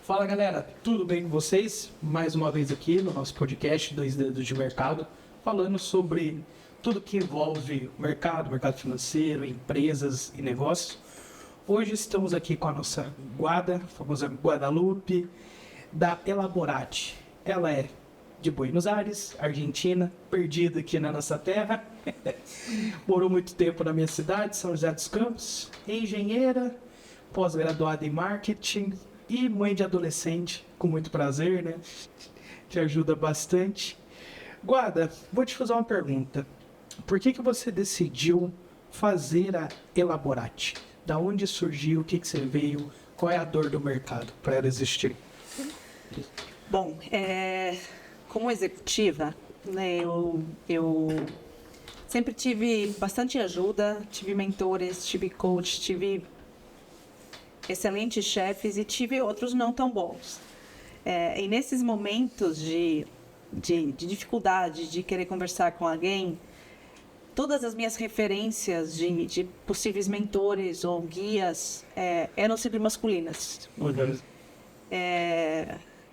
Fala galera, tudo bem com vocês? Mais uma vez aqui no nosso podcast Dois Dedos de Mercado, falando sobre tudo que envolve o mercado financeiro, empresas e negócios. Hoje estamos aqui com a nossa Guada, a famosa Guadalupe, da Elaborate. Ela é de Buenos Aires, Argentina, perdida aqui na nossa terra. Morou muito tempo na minha cidade, São José dos Campos, engenheira, pós-graduada em marketing e mãe de adolescente, com muito prazer, né? Te ajuda bastante. Guada, vou te fazer uma pergunta. Por que você decidiu fazer a Elaborate? Da onde surgiu? O que você veio? Qual é a dor do mercado para ela existir? Bom, como executiva, né, eu sempre tive bastante ajuda, tive mentores, tive coach, tive excelentes chefes e tive outros não tão bons. E nesses momentos de dificuldade, de querer conversar com alguém, todas as minhas referências de possíveis mentores ou guias eram sempre masculinas.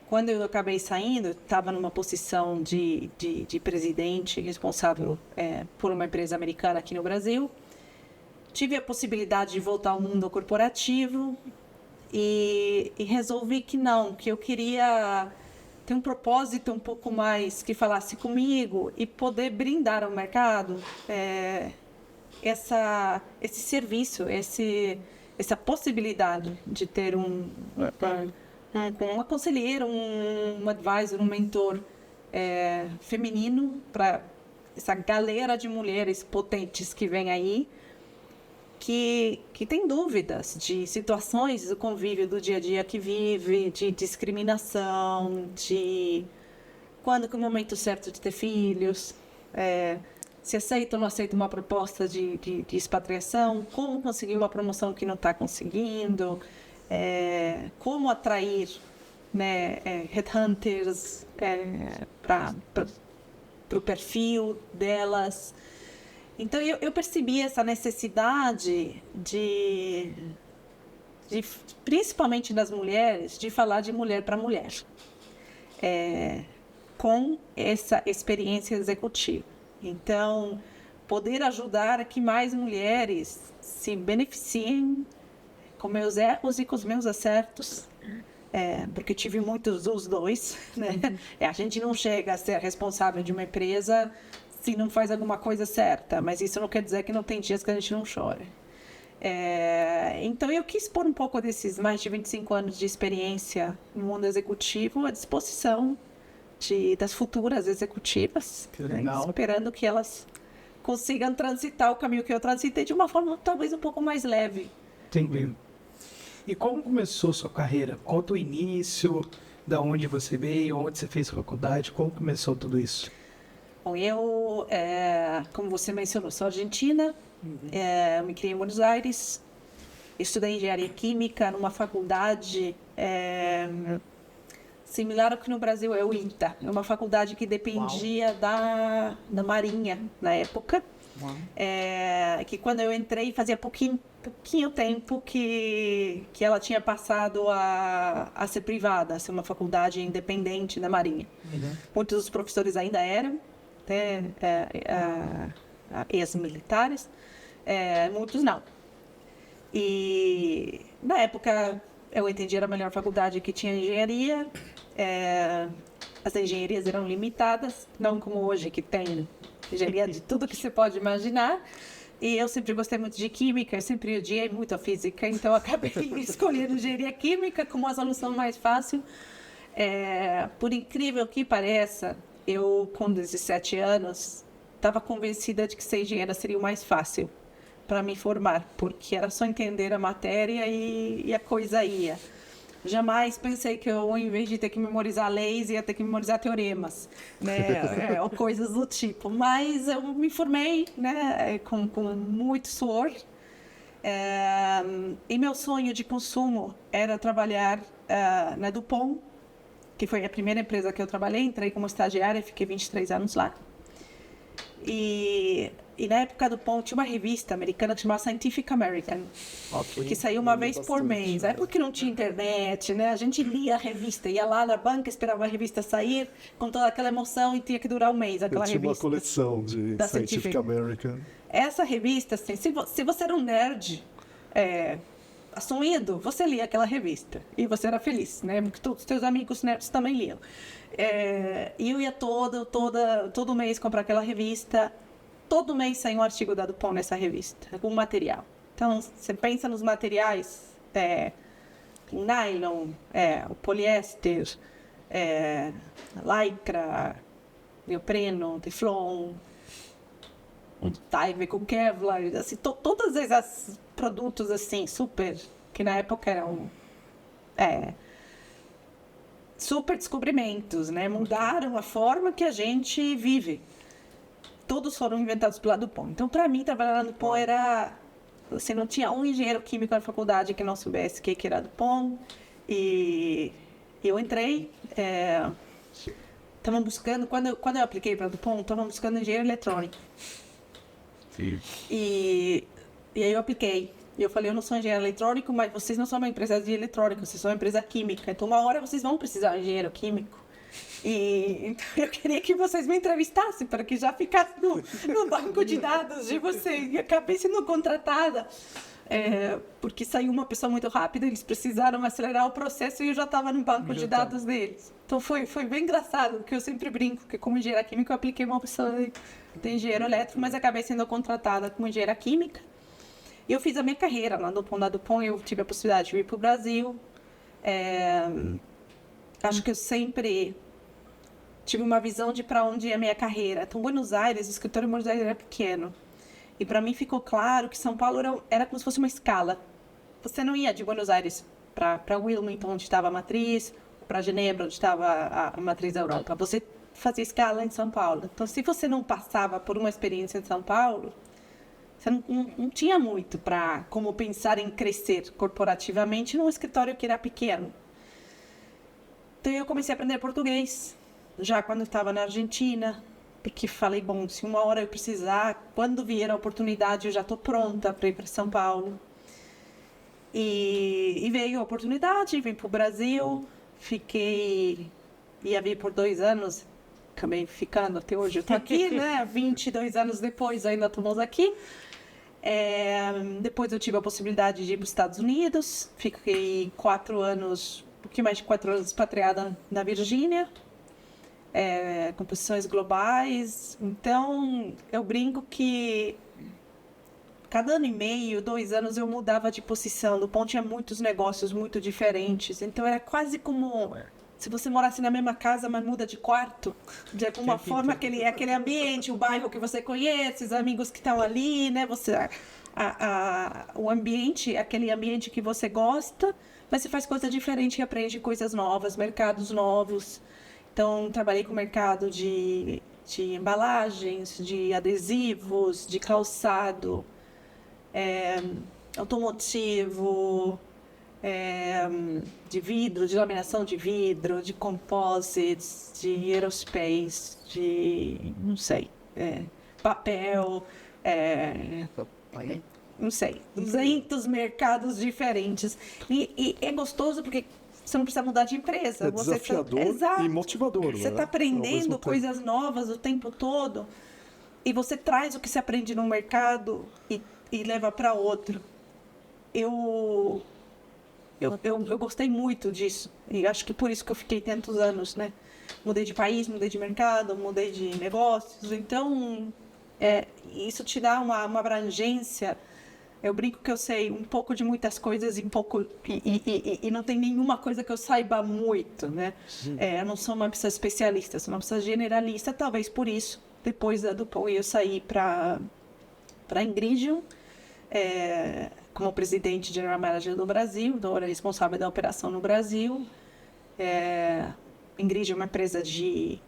Quando eu acabei saindo, estava numa posição de presidente responsável por uma empresa americana aqui no Brasil. Tive a possibilidade de voltar ao mundo corporativo e resolvi que eu queria ter um propósito um pouco mais que falasse comigo e poder brindar ao mercado esse serviço, essa possibilidade de ter um conselheiro, um advisor, um mentor feminino para essa galera de mulheres potentes que vem aí, que tem dúvidas de situações do convívio do dia a dia que vive, de discriminação, de quando que é o momento certo de ter filhos, se aceita ou não aceita uma proposta de expatriação, como conseguir uma promoção que não está conseguindo, como atrair, né, headhunters para o perfil delas. Então eu percebi essa necessidade principalmente das mulheres, de falar de mulher para mulher, com essa experiência executiva. Então, poder ajudar a que mais mulheres se beneficiem com meus erros e com os meus acertos, porque tive muitos dos dois, né? A gente não chega a ser responsável de uma empresa se não faz alguma coisa certa, mas isso não quer dizer que não tem dias que a gente não chora. Então eu quis pôr um pouco desses mais de 25 anos de experiência no mundo executivo à disposição das futuras executivas, né? Esperando que elas consigam transitar o caminho que eu transitei de uma forma talvez um pouco mais leve. Entendi. E como começou sua carreira? Conta o início, da onde você veio, onde você fez faculdade, como começou tudo isso? Bom, eu, como você mencionou, sou argentina, eu me criei em Buenos Aires, estudei engenharia química numa faculdade similar ao que no Brasil é o INTA, é uma faculdade que dependia da Marinha na época. Que quando eu entrei fazia pouquinho tempo que ela tinha passado a ser privada, a ser uma faculdade independente da Marinha. Muitos dos professores ainda eram ex-militares, muitos não. E na época eu entendi era a melhor faculdade que tinha engenharia. As engenharias eram limitadas, não como hoje que tem engenharia de tudo que você pode imaginar. E eu sempre gostei muito de química, eu sempre odiei muito a física, então eu acabei escolhendo engenharia química como a solução mais fácil. Por incrível que pareça, eu com 17 anos estava convencida de que ser engenheira seria o mais fácil para me formar, porque era só entender a matéria e a coisa ia. Jamais pensei que eu, em vez de ter que memorizar leis, ia ter que memorizar teoremas, né? Ou coisas do tipo. Mas eu me formei, né, com muito suor. E meu sonho de consumo era trabalhar na Dupont, que foi a primeira empresa que eu trabalhei. Entrei como estagiária e fiquei 23 anos lá. E E na época do Pão tinha uma revista americana que chamava Scientific American, que saía uma vez por mês. Na época que não tinha internet, né? A gente lia a revista, ia lá na banca, esperava a revista sair com toda aquela emoção e tinha que durar um mês aquela Eu tinha revista. uma coleção de da Scientific American. Essa revista, assim, se você era um nerd assumido, você lia aquela revista e você era feliz, né? Porque todos os seus amigos nerds também liam. E eu ia todo mês comprar aquela revista. Todo mês sai um artigo da Dupont nessa revista, algum material. Então, você pensa nos materiais, nylon, o poliéster, lycra, neopreno, teflon, Tyvek, Kevlar, assim, todos esses produtos assim, super, que na época eram super descobrimentos, né? Mudaram a forma que a gente vive. Todos foram inventados pela Dupont. Então, para mim, trabalhar na Dupont era... Você não tinha um engenheiro químico na faculdade que não soubesse o que era Dupont. E eu entrei... Estavam buscando... Quando eu apliquei para a Dupont, estavam buscando engenheiro eletrônico. Sim. E aí eu apliquei. E eu falei, eu não sou engenheiro eletrônico, mas vocês não são uma empresa de eletrônica, vocês são uma empresa química. Então, uma hora vocês vão precisar de engenheiro químico. Então, eu queria que vocês me entrevistassem para que já ficasse no banco de dados de vocês. E acabei sendo contratada, porque saiu uma pessoa muito rápida, eles precisaram acelerar o processo e eu já estava no banco de dados deles. Então, foi bem engraçado, porque eu sempre brinco que como engenheira química eu apliquei uma opção de engenheiro elétrico, mas acabei sendo contratada como engenheira química. E eu fiz a minha carreira lá no Dupont da Dupont, eu tive a possibilidade de ir para o Brasil. Acho que eu sempre tive uma visão de para onde ia a minha carreira. Então, Buenos Aires, o escritório em Buenos Aires era pequeno. E para mim ficou claro que São Paulo era como se fosse uma escala. Você não ia de Buenos Aires para Wilmington, onde estava a matriz, para Genebra, onde estava a matriz da Europa. Você fazia escala em São Paulo. Então, se você não passava por uma experiência em São Paulo, você não tinha muito para como pensar em crescer corporativamente num escritório que era pequeno. Então, eu comecei a aprender português, já quando estava na Argentina, porque falei, bom, se uma hora eu precisar, quando vier a oportunidade, eu já estou pronta para ir para São Paulo. E veio a oportunidade, vim para o Brasil, ia vir por 2 anos, acabei ficando até hoje, eu estou aqui, né? 22 anos depois, ainda estamos aqui. Depois eu tive a possibilidade de ir para os Estados Unidos, fiquei 4 anos, um pouquinho mais de 4 anos expatriada na Virgínia, com posições globais. Então, eu brinco que cada ano e meio, 2 anos, eu mudava de posição. No Dupont tinha muitos negócios muito diferentes. Então, era quase como se você morasse na mesma casa, mas muda de quarto. De alguma forma, aquele ambiente, o bairro que você conhece, os amigos que estão ali, né? O ambiente, aquele ambiente que você gosta, mas você faz coisa diferente e aprende coisas novas, mercados novos. Então, trabalhei com o mercado de embalagens, de adesivos, de calçado, automotivo, de vidro, de laminação de vidro, de composites, de aerospace, não sei, papel, não sei, 200 mercados diferentes. E é gostoso porque você não precisa mudar de empresa. Desafiador e motivador. Você está aprendendo coisas novas o tempo todo e você traz o que você aprende no mercado e leva para outro. Eu gostei muito disso e acho que por isso que eu fiquei tantos anos, né? Mudei de país, mudei de mercado, mudei de negócios. Então, isso te dá uma abrangência. Eu brinco que eu sei um pouco de muitas coisas e não tem nenhuma coisa que eu saiba muito, né? Eu não sou uma pessoa especialista, sou uma pessoa generalista, talvez por isso. Depois da Dupont eu saí para Ingridium, como presidente General Manager do Brasil, então era responsável da operação no Brasil. Ingridium é uma empresa de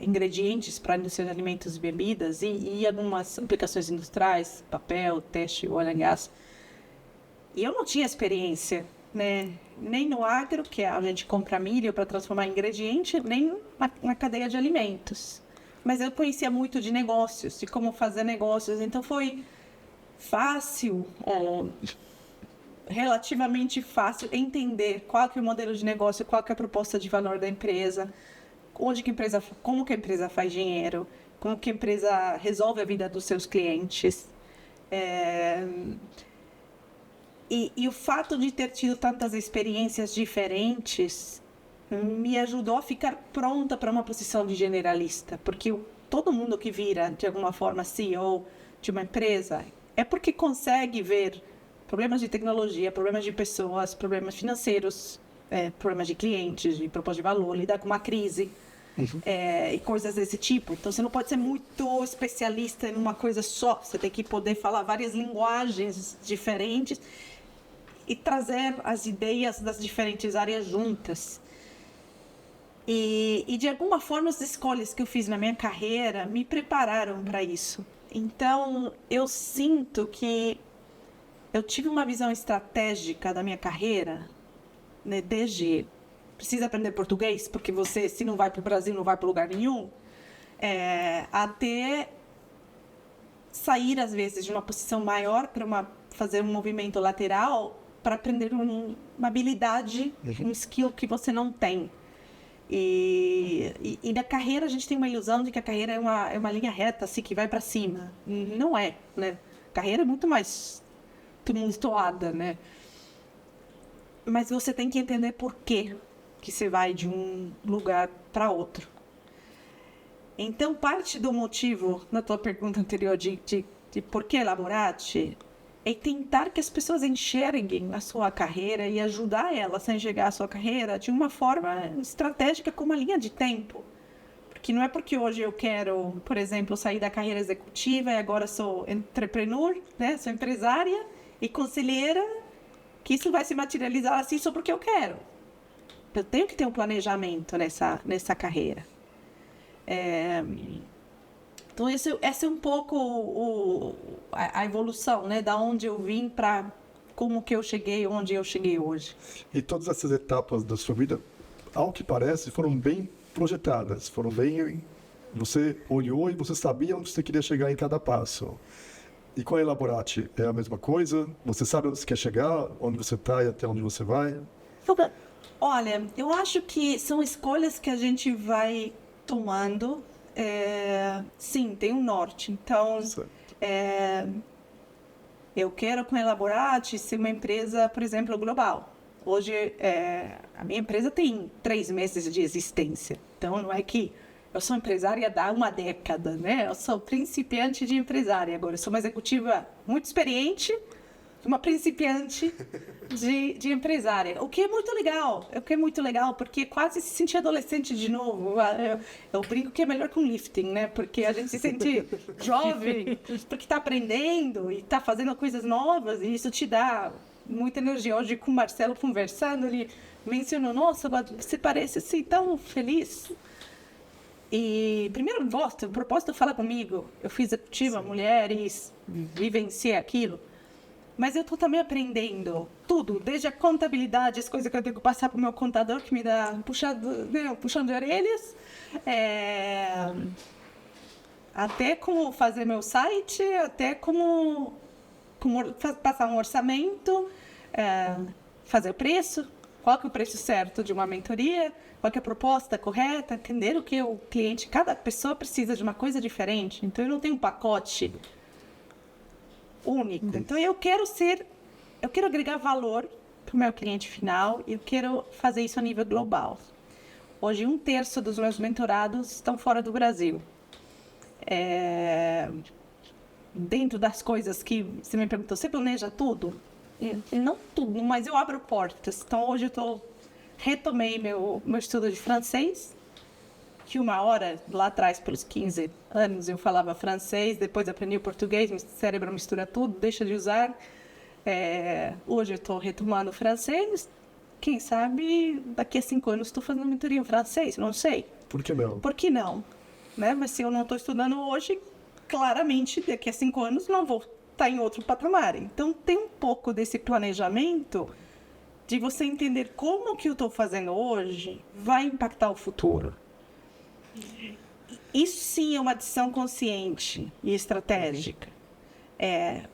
ingredientes para a indústria de alimentos e bebidas e algumas aplicações industriais, papel, têxtil, óleo e gás. E eu não tinha experiência, né? Nem no agro, que a gente compra milho para transformar em ingrediente, nem na cadeia de alimentos. Mas eu conhecia muito de negócios, de como fazer negócios. Então foi fácil, relativamente fácil, entender qual que é o modelo de negócio, qual que é a proposta de valor da empresa, como que a empresa faz dinheiro, como que a empresa resolve a vida dos seus clientes. E o fato de ter tido tantas experiências diferentes me ajudou a ficar pronta para uma posição de generalista, porque todo mundo que vira, de alguma forma, CEO de uma empresa, é porque consegue ver problemas de tecnologia, problemas de pessoas, problemas financeiros, problemas de clientes, de proposta de valor, lidar com uma crise, e coisas desse tipo. Então, você não pode ser muito especialista em uma coisa só, você tem que poder falar várias linguagens diferentes e trazer as ideias das diferentes áreas juntas. E de alguma forma, as escolhas que eu fiz na minha carreira me prepararam para isso. Então, eu sinto que eu tive uma visão estratégica da minha carreira, né, desde precisa aprender português, porque você, se não vai para o Brasil, não vai para lugar nenhum, até sair, às vezes, de uma posição maior para fazer um movimento lateral para aprender uma habilidade, um skill que você não tem. E na carreira a gente tem uma ilusão de que a carreira é uma linha reta, assim, que vai para cima. Não é, né? A carreira é muito mais tumultuada, né? Mas você tem que entender por quê que você vai de um lugar para outro. Então, parte do motivo, na tua pergunta anterior, de por que Elaborate, é tentar que as pessoas enxerguem a sua carreira e ajudar elas a enxergar a sua carreira de uma forma estratégica, com uma linha de tempo. Porque não é porque hoje eu quero, por exemplo, sair da carreira executiva e agora sou entrepreneur, né? Sou empresária e conselheira, que isso vai se materializar assim só porque eu quero. Eu tenho que ter um planejamento nessa carreira. Então, essa é um pouco a evolução, né? Da onde eu vim para como que eu cheguei, onde eu cheguei hoje. E todas essas etapas da sua vida, ao que parece, foram bem projetadas, foram bem... Você olhou e você sabia onde você queria chegar em cada passo. E com a Elaborate é a mesma coisa? Você sabe onde você quer chegar, onde você está e até onde você vai? Olha, eu acho que são escolhas que a gente vai tomando. Sim, tem um norte. Então, eu quero com a Elaborate ser uma empresa, por exemplo, global. Hoje, a minha empresa tem 3 meses de existência. Então, não é que eu sou empresária há uma década, né? Eu sou principiante de empresária. Agora, eu sou uma executiva muito experiente, uma principiante de empresária. O que é muito legal, porque quase se sentir adolescente de novo. Eu brinco que é melhor que um lifting, né? Porque a gente se sente jovem, porque está aprendendo e está fazendo coisas novas, e isso te dá muita energia. Hoje, com o Marcelo conversando, ele mencionou, nossa, você parece assim tão feliz. E primeiro eu gosto, o propósito fala comigo. Eu fui executiva, mulheres, vivenciei aquilo. Mas eu estou também aprendendo tudo, desde a contabilidade, as coisas que eu tenho que passar para o meu contador, que me dá um puxão de orelhas, até como fazer meu site, até como passar um orçamento, fazer o preço, qual que é o preço certo de uma mentoria, qual que é a proposta correta, entender o que o cliente, cada pessoa precisa de uma coisa diferente. Então, eu não tenho um pacote único. Então, eu quero agregar valor para o meu cliente final e eu quero fazer isso a nível global. Hoje, 1/3 dos meus mentorados estão fora do Brasil. Dentro das coisas que você me perguntou, você planeja tudo? Não tudo, mas eu abro portas. Então, hoje eu retomei meu estudo de francês, que uma hora lá atrás, pelos 15 anos, eu falava francês, depois aprendi o português, meu cérebro mistura tudo, deixa de usar. Hoje eu estou retomando o francês. Quem sabe daqui a 5 anos estou fazendo mentoria em francês, não sei. Por que não? Por que não? Né? Mas se eu não estou estudando hoje, claramente daqui a 5 anos não vou estar em outro patamar. Então tem um pouco desse planejamento de você entender como o que eu estou fazendo hoje vai impactar o futuro. Isso sim é uma decisão consciente e estratégica.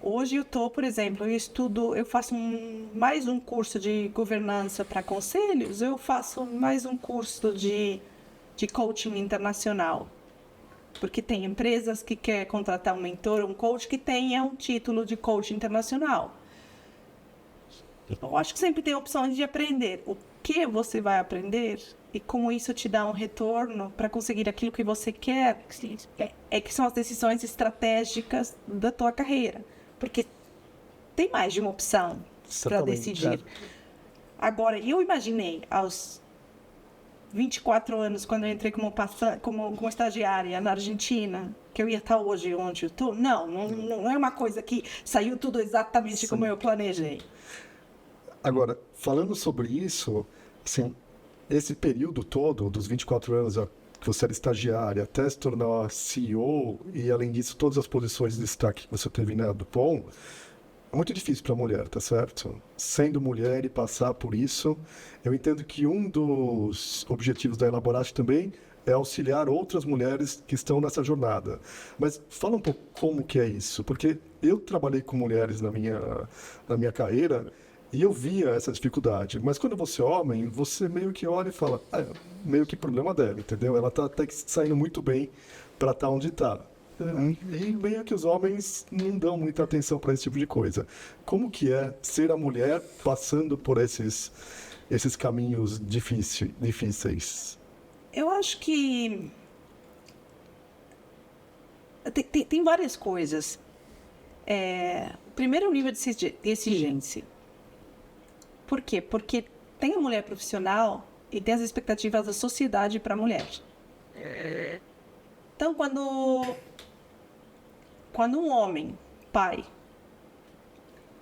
Hoje eu estou, por exemplo, eu faço mais um curso de governança para conselhos, eu faço mais um curso de coaching internacional. Porque tem empresas que querem contratar um mentor, um coach que tenha um título de coach internacional. Eu acho que sempre tem opções de aprender. O que você vai aprender e como isso te dá um retorno para conseguir aquilo que você quer, que são as decisões estratégicas da tua carreira. Porque tem mais de uma opção para decidir. Agora, eu imaginei aos 24 anos, quando eu entrei como estagiária na Argentina, que eu ia estar hoje onde eu estou. Não é uma coisa que saiu tudo exatamente como eu planejei. Agora, falando sobre isso, assim, esse período todo, dos 24 anos que você era estagiária, até se tornar CEO, e além disso, todas as posições de destaque que você teve na Dupont, é muito difícil para a mulher, tá certo? Sendo mulher e passar por isso, eu entendo que um dos objetivos da Elaborate também é auxiliar outras mulheres que estão nessa jornada. Mas fala um pouco como que é isso, porque eu trabalhei com mulheres na minha carreira, e eu via essa dificuldade, mas quando você é homem, você meio que olha e fala, meio que problema dela, entendeu? Ela tá até que saindo muito bem para estar onde está. E meio que os homens não dão muita atenção para esse tipo de coisa. Como que é ser a mulher passando por esses caminhos difíceis? Eu acho que tem várias coisas. Primeiro, o nível de exigência. Por quê? Porque tem a mulher profissional e tem as expectativas da sociedade para a mulher. Então, quando um homem, pai,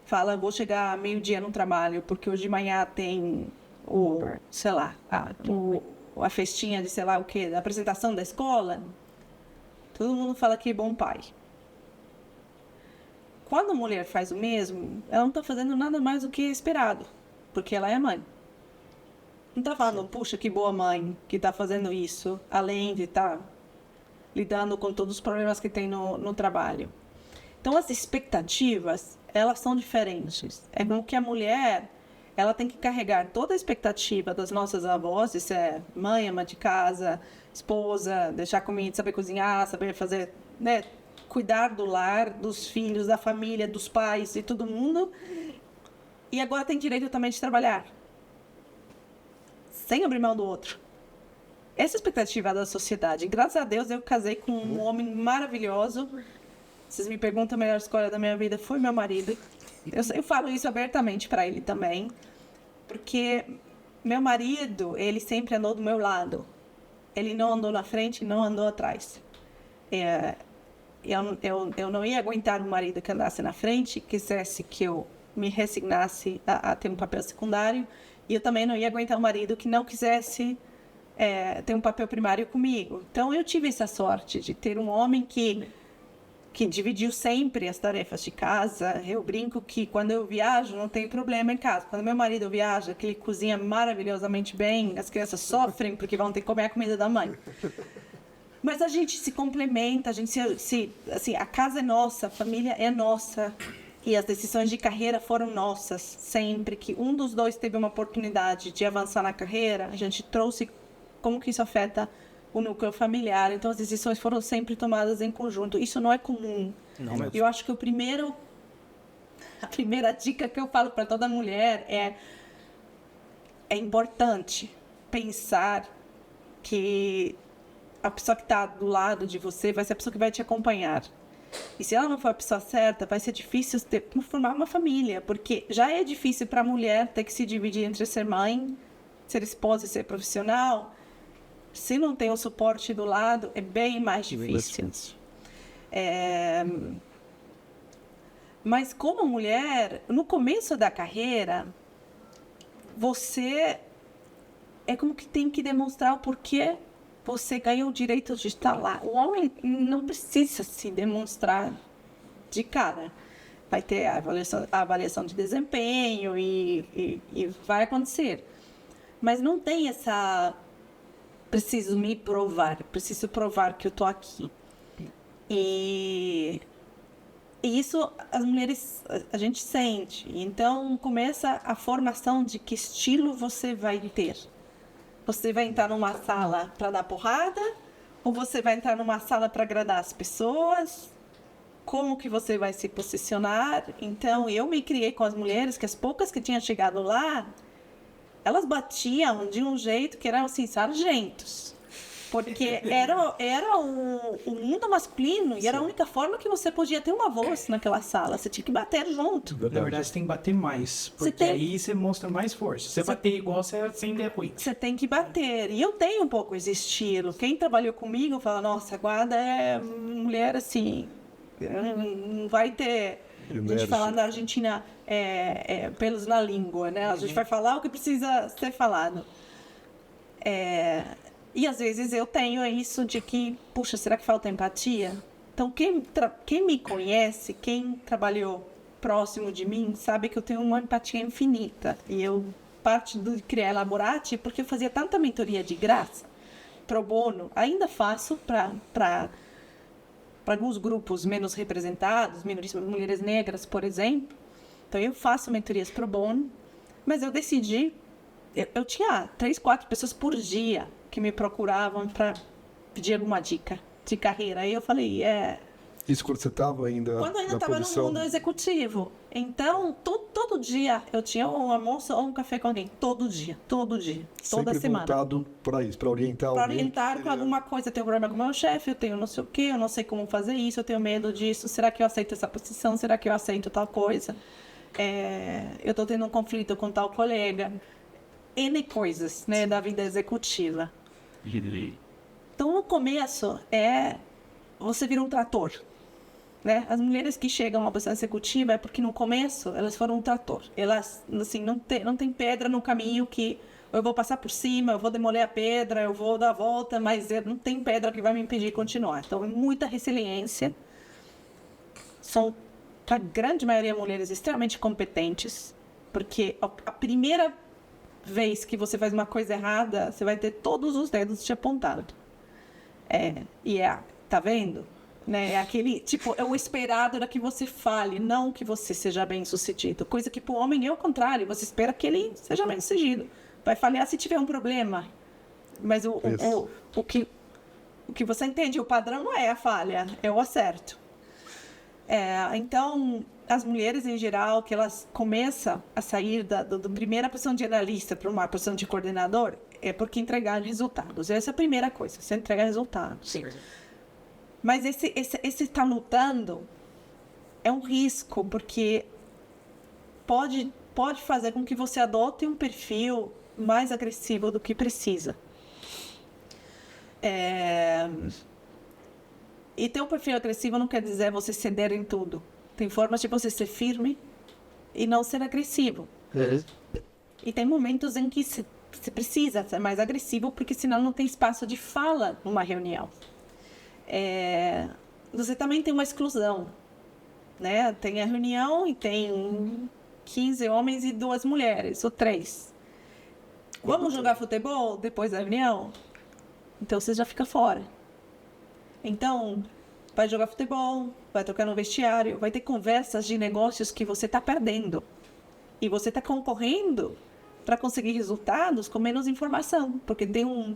fala, vou chegar meio-dia no trabalho, porque hoje de manhã tem a festinha de sei lá o quê, a apresentação da escola, todo mundo fala que é bom pai. Quando a mulher faz o mesmo, ela não está fazendo nada mais do que esperado. Porque ela é mãe. Não está falando, puxa, que boa mãe que está fazendo isso, além de estar lidando com todos os problemas que tem no trabalho. Então, as expectativas, elas são diferentes. É como que a mulher, ela tem que carregar toda a expectativa das nossas avós, isso é mãe, ama de casa, esposa, deixar comida, saber cozinhar, saber fazer, né, cuidar do lar, dos filhos, da família, dos pais e todo mundo. E agora tem direito também de trabalhar, sem abrir mão do outro. Essa expectativa da sociedade. Graças a Deus, eu casei com um homem maravilhoso. Vocês me perguntam, a melhor escolha da minha vida foi meu marido. Eu falo isso abertamente para ele também. Porque meu marido, ele sempre andou do meu lado. Ele não andou na frente, não andou atrás. Eu não ia aguentar um marido que andasse na frente, quisesse que eu me resignasse a ter um papel secundário, e eu também não ia aguentar um marido que não quisesse ter um papel primário comigo. Então eu tive essa sorte de ter um homem que dividiu sempre as tarefas de casa. Eu brinco que quando eu viajo não tem problema em casa. Quando meu marido viaja, que ele cozinha maravilhosamente bem, as crianças sofrem porque vão ter que comer a comida da mãe. Mas a gente se complementa, a gente assim, a casa é nossa, a família é nossa. E as decisões de carreira foram nossas. Sempre que um dos dois teve uma oportunidade de avançar na carreira, a gente trouxe como que isso afeta o núcleo familiar. Então, as decisões foram sempre tomadas em conjunto. Isso não é comum. Não mesmo. Eu acho que a primeira dica que eu falo para toda mulher é importante pensar que a pessoa que está do lado de você vai ser a pessoa que vai te acompanhar. E se ela não for a pessoa certa, vai ser difícil formar uma família, porque já é difícil para a mulher ter que se dividir entre ser mãe, ser esposa e ser profissional. Se não tem o suporte do lado, é bem mais difícil. Mas como mulher, no começo da carreira, você é como que tem que demonstrar o porquê você ganhou o direito de estar lá. O homem não precisa se demonstrar de cara. Vai ter a avaliação de desempenho e vai acontecer. Mas não tem preciso me provar, preciso provar que eu tô aqui. E isso as mulheres, a gente sente. Então começa a formação de que estilo você vai ter. Você vai entrar numa sala para dar porrada? Ou você vai entrar numa sala para agradar as pessoas? Como que você vai se posicionar? Então eu me criei com as mulheres, que as poucas que tinham chegado lá, elas batiam de um jeito que eram assim, sargentos. Porque era o mundo masculino e era a única forma que você podia ter uma voz naquela sala. Você tinha que bater junto. Na verdade, você tem que bater mais. Porque aí você mostra mais força. Se você bater igual, você ainda é ruim. Você tem que bater. E eu tenho um pouco esse estilo. Quem trabalhou comigo fala, nossa, a Guada é mulher assim, não vai ter... A gente fala na Argentina pelos na língua, né? A gente vai falar o que precisa ser falado. E às vezes eu tenho isso de que, puxa, será que falta empatia? Então quem me conhece, quem trabalhou próximo de mim, sabe que eu tenho uma empatia infinita. E eu parte de criar Elaborate porque eu fazia tanta mentoria de graça, pro bono, ainda faço para alguns grupos menos representados, mulheres negras, por exemplo. Então eu faço mentorias pro bono, mas eu decidi, eu tinha 3, 4 pessoas por dia que me procuravam para pedir alguma dica de carreira. Aí eu falei, Isso quando você estava ainda quando eu ainda na estava no posição... mundo executivo. Então, todo dia eu tinha um almoço ou um café com alguém. Todo dia, toda Sempre semana. voltado para isso, para orientar Para alguém. orientar com alguma coisa. Eu tenho problema com o meu chefe, eu tenho não sei o quê, eu não sei como fazer isso, eu tenho medo disso. Será que eu aceito essa posição? Será que eu aceito tal coisa? Eu estou tendo um conflito com tal colega. N coisas, né, da vida executiva. Então, no começo, você vira um trator, né? As mulheres que chegam a uma posição executiva é porque no começo elas foram um trator. Elas, assim, não tem pedra no caminho que eu vou passar por cima, eu vou demoler a pedra, eu vou dar a volta, mas não tem pedra que vai me impedir de continuar. Então, muita resiliência. São, a grande maioria, mulheres extremamente competentes, porque a primeira vez que você faz uma coisa errada, você vai ter todos os dedos te apontados. Tá vendo? Né? É aquele, tipo, o esperado era que você fale, não que você seja bem sucedido. Coisa que pro homem é o contrário, você espera que ele seja bem sucedido. Vai falhar se tiver um problema. Mas o que você entende, o padrão não é a falha, é o acerto. Então, as mulheres em geral, que elas começam a sair da primeira posição de analista para uma posição de coordenador, é porque entregar resultados. Essa é a primeira coisa, você entregar resultados. Sim. Mas esse estar lutando é um risco, porque pode fazer com que você adote um perfil mais agressivo do que precisa. E ter um perfil agressivo não quer dizer você ceder em tudo. Tem formas de você ser firme e não ser agressivo. E tem momentos em que você precisa ser mais agressivo, porque senão não tem espaço de fala numa reunião. Você também tem uma exclusão, né? Tem a reunião e tem 15 homens e 2 mulheres, ou 3. Vamos jogar futebol depois da reunião? Então você já fica fora. Então, vai jogar futebol, vai tocar no vestiário, vai ter conversas de negócios que você está perdendo. E você está concorrendo para conseguir resultados com menos informação. Porque tem um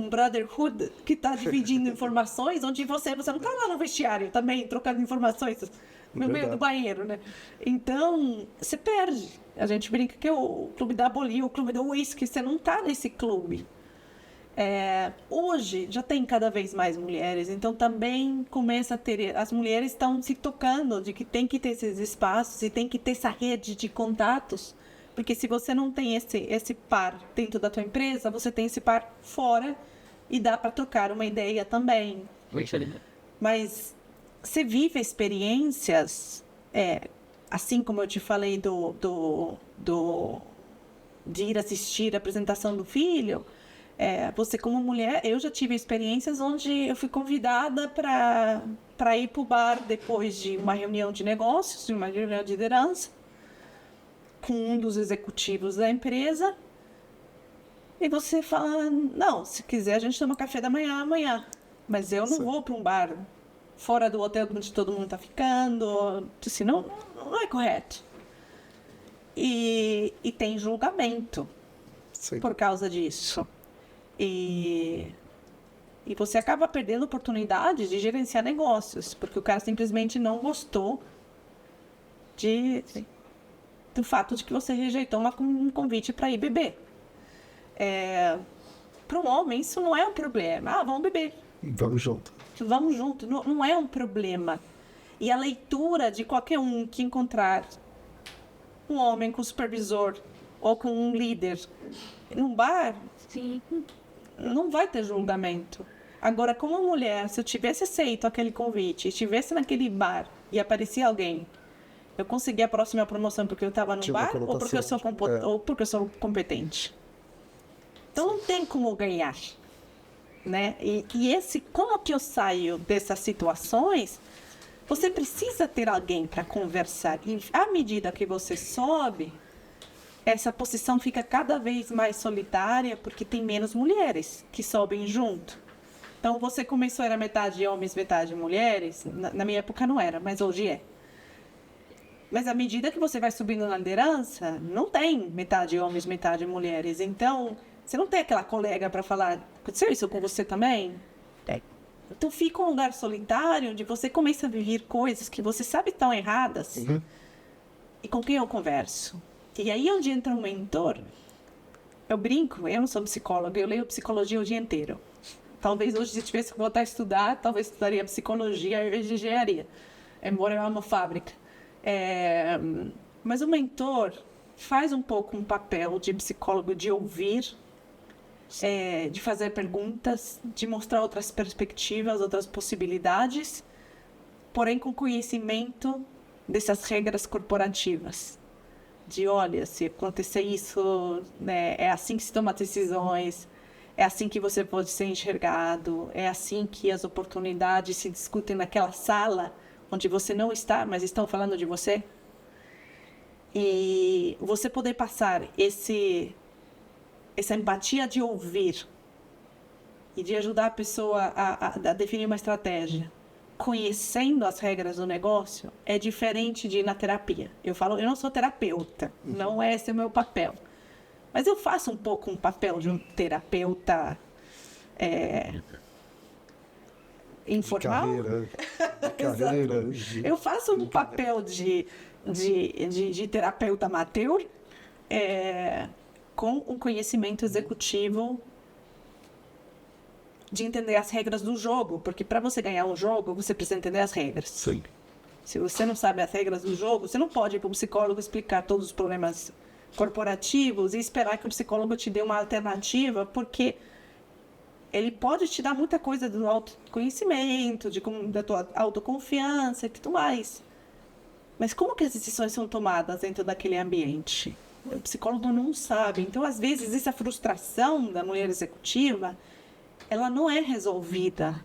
brotherhood que está dividindo informações, onde você não está lá no vestiário também, trocando informações no meio do banheiro, né? Então, você perde. A gente brinca que é o clube da bolinha, o clube do whisky, você não está nesse clube. Hoje já tem cada vez mais mulheres, então também começa a ter, as mulheres estão se tocando de que tem que ter esses espaços e tem que ter essa rede de contatos, porque se você não tem esse par dentro da tua empresa, você tem esse par fora e dá para trocar uma ideia também. Mas você vive experiências, assim como eu te falei de ir assistir a apresentação do filho. Você como mulher, eu já tive experiências onde eu fui convidada para ir para o bar depois de uma reunião de negócios, de uma reunião de liderança, com um dos executivos da empresa, E você fala, não, se quiser a gente toma café da manhã amanhã. Mas eu não vou para um bar fora do hotel onde todo mundo está ficando. Assim, não é correto. E tem julgamento por causa disso. E você acaba perdendo oportunidades de gerenciar negócios, porque o cara simplesmente não gostou do fato de que você rejeitou um convite para ir beber. Para um homem, isso não é um problema. Ah, vamos beber. Vamos junto. Vamos junto. Não é um problema. E a leitura de qualquer um que encontrar um homem com supervisor ou com um líder num bar, não vai ter julgamento. Agora, como mulher, se eu tivesse aceito aquele convite, estivesse naquele bar e aparecia alguém, eu consegui a próxima promoção porque eu estava no bar ou porque eu sou competente? Então não tem como ganhar, né? E como que eu saio dessas situações? Você precisa ter alguém para conversar. E à medida que você sobe, essa posição fica cada vez mais solitária porque tem menos mulheres que sobem junto. Então você começou, era metade homens, metade mulheres. Na minha época não era, mas hoje é. Mas à medida que você vai subindo na liderança, não tem metade homens, metade mulheres. Então, você não tem aquela colega para falar, aconteceu isso com você também? Então fica um lugar solitário onde você começa a viver coisas que você sabe estão erradas. E com quem eu converso? E aí onde entra um mentor, eu brinco, eu não sou psicóloga, eu leio psicologia o dia inteiro. Talvez hoje, se tivesse que voltar a estudar, talvez estudaria psicologia ao invés de engenharia. Embora eu ame a fábrica. Mas o mentor faz um pouco um papel de psicólogo, de ouvir, de fazer perguntas, de mostrar outras perspectivas, outras possibilidades, porém com conhecimento dessas regras corporativas. De, olha, se acontecer isso, né, é assim que se toma decisões, é assim que você pode ser enxergado, é assim que as oportunidades se discutem naquela sala onde você não está, mas estão falando de você. E você poder passar essa empatia de ouvir e de ajudar a pessoa a definir uma estratégia, conhecendo as regras do negócio, é diferente de ir na terapia. Eu não sou terapeuta, não é esse o meu papel. Mas eu faço um pouco um papel de um terapeuta informal. De carreira. Eu faço um papel de terapeuta amateur com um conhecimento executivo de entender as regras do jogo, porque para você ganhar um jogo, você precisa entender as regras. Sim. Se você não sabe as regras do jogo, você não pode ir para um psicólogo explicar todos os problemas corporativos e esperar que o psicólogo te dê uma alternativa, porque ele pode te dar muita coisa do autoconhecimento, da tua autoconfiança e tudo mais. Mas como que as decisões são tomadas dentro daquele ambiente? O psicólogo não sabe. Então, às vezes, essa frustração da mulher executiva, ela não é resolvida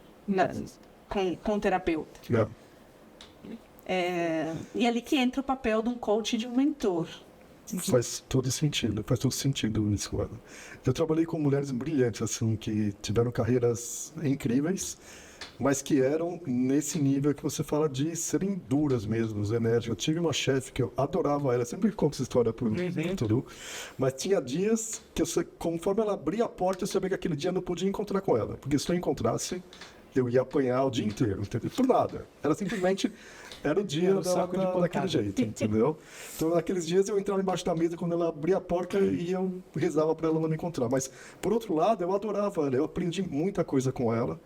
com o terapeuta. Não. E é ali que entra o papel de um coach e de um mentor. Faz todo sentido isso, mano. Eu trabalhei com mulheres brilhantes, assim, que tiveram carreiras incríveis, mas que eram nesse nível que você fala de serem duras mesmo, enérgicas. Eu tive uma chefe que eu adorava ela, sempre conto essa história por tudo, mas tinha dias que conforme ela abria a porta, eu sabia que aquele dia eu não podia encontrar com ela, porque se eu encontrasse, eu ia apanhar o dia inteiro, entendeu? Por nada. Era simplesmente... Era o dia dela daquele jeito, entendeu? Então, naqueles dias, eu entrava embaixo da mesa quando ela abria a porta e eu rezava para ela não me encontrar. Mas, por outro lado, eu adorava ela. Eu aprendi muita coisa com ela.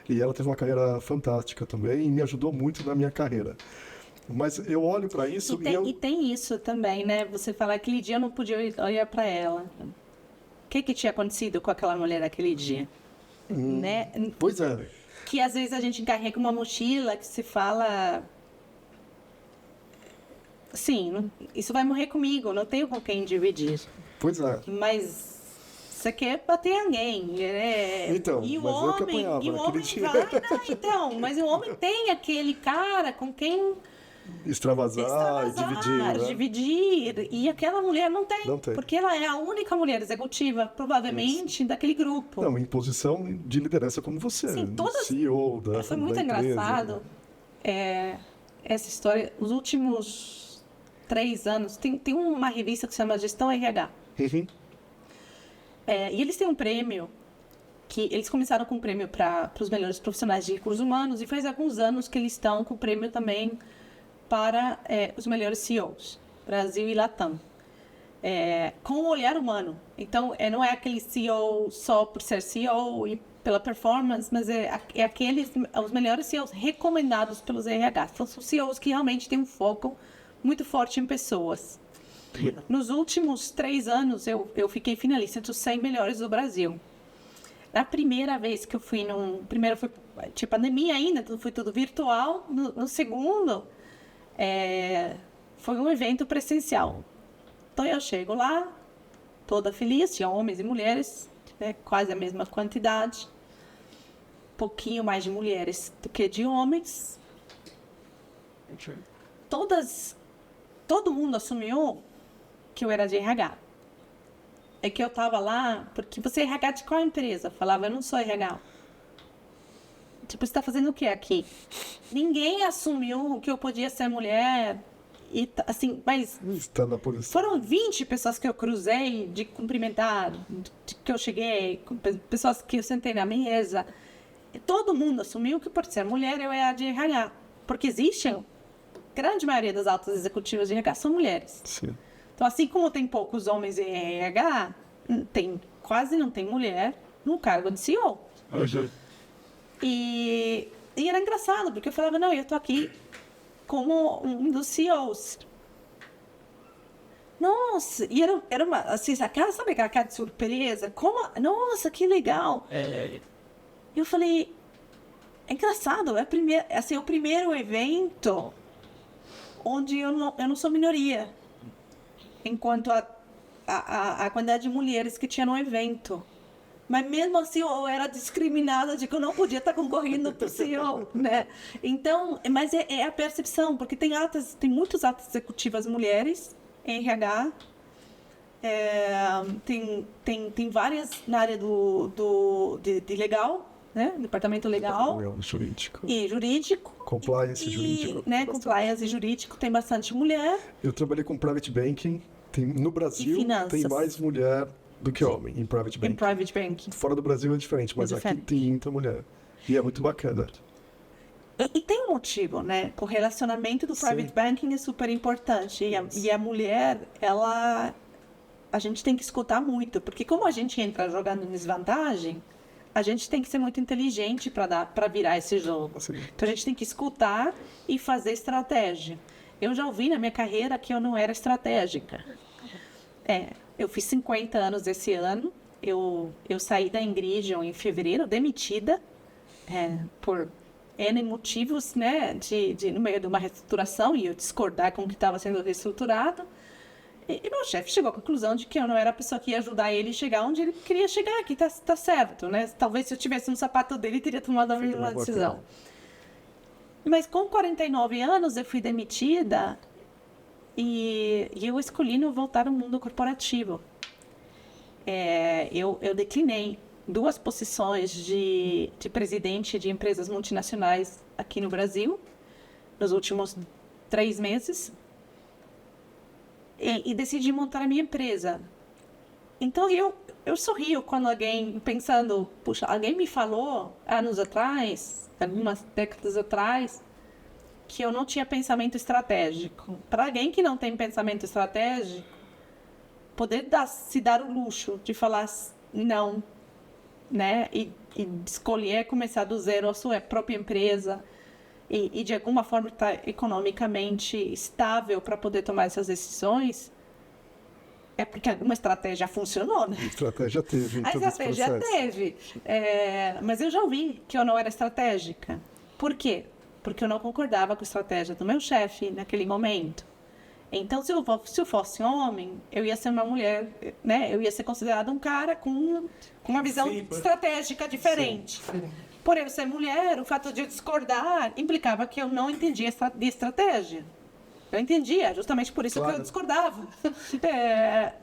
E ela teve uma carreira fantástica também e me ajudou muito na minha carreira. Mas eu olho para isso e tem isso também, né? Você fala, aquele dia eu não podia olhar para ela. O que tinha acontecido com aquela mulher naquele dia? Né? Pois é. Que, às vezes, a gente carrega uma mochila que se fala... Sim, isso vai morrer comigo, não tenho com quem dividir. Pois é. Mas você quer bater em alguém. Então, e o mas homem, eu que apanhava e o homem dia. vai, então, mas o homem tem aquele cara com quem Extravasar e dividir, né? dividir. E aquela mulher não tem, Não tem. porque ela é a única mulher executiva, provavelmente, daquele grupo. Não, em posição de liderança como você. Sim, todas- CEO da Foi muito da empresa. engraçado essa história. Os últimos 3 anos, tem uma revista que se chama Gestão RH. Uhum. E eles têm um prêmio, que eles começaram com um prêmio para os melhores profissionais de recursos humanos, e faz alguns anos que eles estão com o prêmio também para os melhores CEOs, Brasil e Latam. Com um olhar humano. Então, não é aquele CEO só por ser CEO e pela performance, mas é os melhores CEOs recomendados pelos RH. Então, são CEOs que realmente têm um foco muito forte em pessoas. Nos últimos 3 anos, eu fiquei finalista entre os 100 melhores do Brasil. Na primeira vez que eu fui primeiro tinha pandemia ainda, então foi tudo virtual. No segundo, foi um evento presencial. Então eu chego lá, toda feliz, tinha homens e mulheres, quase a mesma quantidade. Pouquinho mais de mulheres do que de homens. Todo mundo assumiu que eu era de RH. É que eu tava lá, porque você é RH de qual empresa? Eu falava, eu não sou RH. Tipo, você tá fazendo o que aqui? Ninguém assumiu que eu podia ser mulher. E, assim, mas Está na posição. foram 20 pessoas que eu cruzei de cumprimentar, que eu cheguei, pessoas que eu sentei na mesa. E todo mundo assumiu que por ser mulher eu era de RH. Porque existem, grande maioria das altas executivas de RH são mulheres. Sim. Então, assim como tem poucos homens em RH, quase não tem mulher no cargo de CEO. E era engraçado, porque eu falava, não, eu tô aqui como um dos CEOs. Nossa, e era uma, assim, sabe aquela cara de surpresa? Nossa, que legal. Eu falei, é engraçado, é o primeiro evento onde eu não sou minoria. Enquanto a quantidade de mulheres que tinha no evento. Mas mesmo assim eu era discriminada de que eu não podia estar concorrendo para o CEO, né? Então, mas é a percepção, porque tem muitas altas executivas mulheres em RH, tem várias na área de legal, né? Departamento legal. Jurídico. E jurídico. Compliance jurídico. Né? Compliance e jurídico, tem bastante mulher. Eu trabalhei com private banking. No Brasil, tem mais mulher do que homem em private banking. Em private banking. Fora do Brasil é diferente, mas aqui tem muita mulher. E é muito bacana. E tem um motivo, né? O relacionamento do private banking é super importante. E a mulher, a gente tem que escutar muito. Porque como a gente entra jogando em desvantagem, a gente tem que ser muito inteligente para virar esse jogo. Sim. Então a gente tem que escutar e fazer estratégia. Eu já ouvi na minha carreira que eu não era estratégica. Eu fiz 50 anos esse ano. Eu saí da Ingridion em fevereiro, demitida, por N motivos, né, no meio de uma reestruturação, e eu discordar com o que estava sendo reestruturado. E meu chefe chegou à conclusão de que eu não era a pessoa que ia ajudar ele a chegar onde ele queria chegar, que tá certo, né? Talvez se eu tivesse no sapato dele, teria tomado a mesma decisão. Mas com 49 anos eu fui demitida e eu escolhi não voltar ao mundo corporativo. Eu declinei 2 posições de presidente de empresas multinacionais aqui no Brasil nos últimos 3 meses e decidi montar a minha empresa. Então eu sorrio quando alguém, pensando, puxa, alguém me falou anos atrás, algumas décadas atrás, que eu não tinha pensamento estratégico. Para alguém que não tem pensamento estratégico, poder se dar o luxo de falar não, né? E escolher começar do zero a sua própria empresa e de alguma forma estar economicamente estável para poder tomar essas decisões, é porque alguma estratégia funcionou, né? A estratégia teve. A estratégia teve. Mas eu já ouvi que eu não era estratégica. Por quê? Porque eu não concordava com a estratégia do meu chefe naquele momento. Então, se eu fosse homem, eu ia ser uma mulher, né? Eu ia ser considerado um cara com uma visão estratégica diferente. Por eu ser mulher, o fato de eu discordar implicava que eu não entendia de estratégia. Eu entendia, justamente por isso que eu discordava.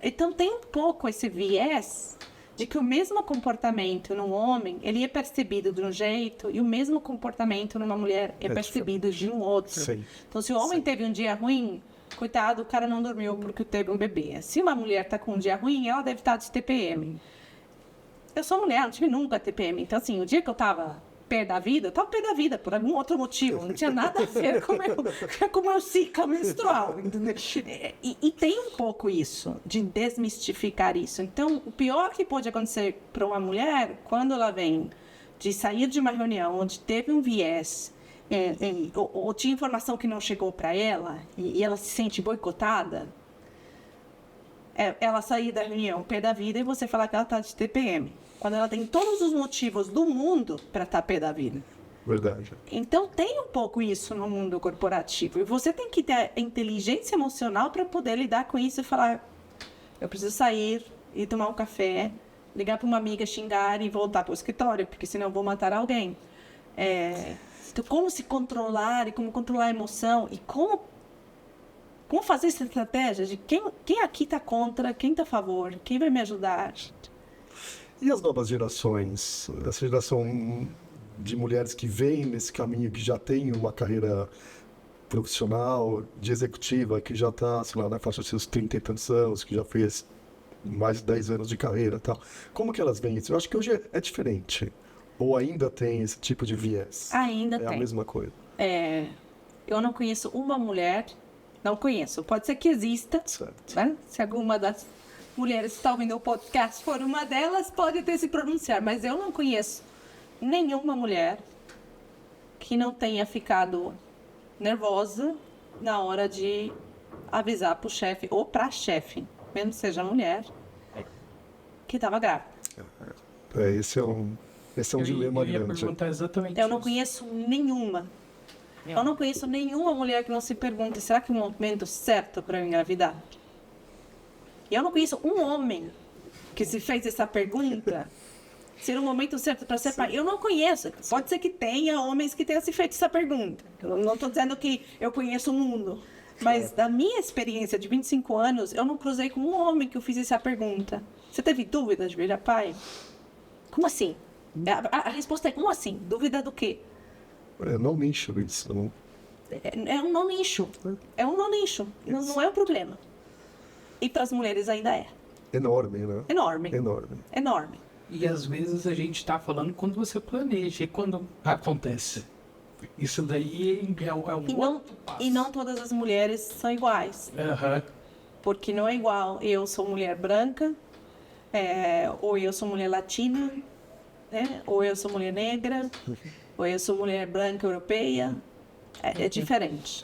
Então tem um pouco esse viés de que o mesmo comportamento num homem, ele é percebido de um jeito e o mesmo comportamento numa mulher é percebido de um outro. Sim. Então se o homem teve um dia ruim, coitado, o cara não dormiu porque teve um bebê. Se uma mulher tá com um dia ruim, ela deve estar de TPM. Eu sou mulher, não tive nunca TPM. Então assim, o dia que eu tava pé da vida, eu tava pé da vida por algum outro motivo, não tinha nada a ver com o meu ciclo menstrual, entendeu? E tem um pouco isso, de desmistificar isso. Então, o pior que pode acontecer para uma mulher, quando ela vem de sair de uma reunião onde teve um viés, ou tinha informação que não chegou para ela, e ela se sente boicotada, ela sair da reunião pé da vida e você falar que ela tá de TPM. Quando ela tem todos os motivos do mundo para estar pé da vida. Verdade. Então, tem um pouco isso no mundo corporativo. E você tem que ter inteligência emocional para poder lidar com isso e falar: eu preciso sair e tomar um café, ligar para uma amiga, xingar e voltar para o escritório, porque senão eu vou matar alguém. Então, como se controlar e como controlar a emoção e como fazer essa estratégia de quem aqui está contra, quem está a favor, quem vai me ajudar. E as novas gerações? Essa geração de mulheres que vêm nesse caminho, que já tem uma carreira profissional, de executiva, que já está, sei lá, na faixa dos seus 30 e tantos anos, que já fez mais de 10 anos de carreira e tal. Como que elas veem isso? Eu acho que hoje é diferente. Ou ainda tem esse tipo de viés? Ainda tem. É a mesma coisa. Eu não conheço uma mulher, não conheço. Pode ser que exista, Certo. né? Se alguma das mulheres que estão ouvindo o podcast for uma delas, pode até se pronunciar, mas eu não conheço nenhuma mulher que não tenha ficado nervosa na hora de avisar para o chefe ou para a chefe, mesmo que seja mulher, que estava grávida. Esse é um dilema eu ia grande. perguntar exatamente Eu não isso. conheço nenhuma. Eu não conheço nenhuma mulher que não se pergunte: será que é o momento certo para eu engravidar? E eu não conheço um homem que se fez essa pergunta: ser o momento certo para ser pai. Eu não conheço. Pode ser que tenha homens que tenham se feito essa pergunta. Eu não estou dizendo que eu conheço o mundo. Mas da minha experiência de 25 anos, eu não cruzei com um homem que eu fiz essa pergunta. Você teve dúvida de virar pai? Como assim? A resposta é: como assim? Dúvida do quê? Não nicho isso. Não... É um não nicho. É um não nicho. Não é um problema. E para as mulheres ainda é. Enorme, né? Enorme. Enorme. Enorme. E às vezes a gente está falando quando você planeja e quando acontece. Isso daí é o outro passo. E não todas as mulheres são iguais. Aham. Porque não é igual eu sou mulher branca, ou eu sou mulher latina, né? Ou eu sou mulher negra, ou eu sou mulher branca europeia. É diferente.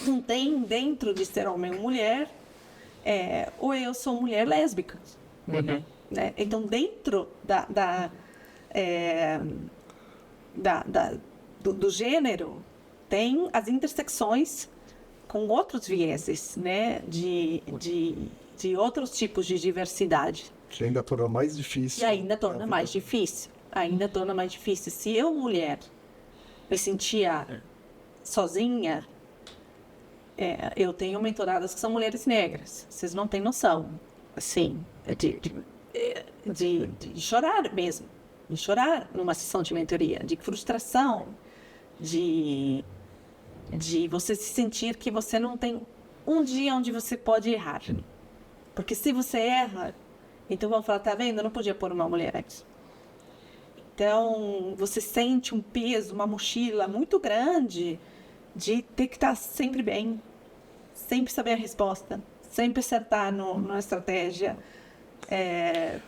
Não tem dentro de ser homem ou mulher, ou eu sou mulher lésbica. Uhum. Né? Então, dentro do gênero, tem as intersecções com outros vieses, né? de outros tipos de diversidade. Que ainda torna mais difícil. E ainda torna mais difícil. Ainda torna mais difícil. Se eu, mulher, me sentia sozinha, eu tenho mentoradas que são mulheres negras. Vocês não têm noção. Assim, de chorar mesmo. De chorar numa sessão de mentoria. De frustração. De você se sentir que você não tem um dia onde você pode errar. Porque se você erra, então vão falar: tá vendo? Eu não podia pôr uma mulher aqui. Então, você sente um peso, uma mochila muito grande de ter que estar sempre bem, sempre saber a resposta, sempre acertar na estratégia.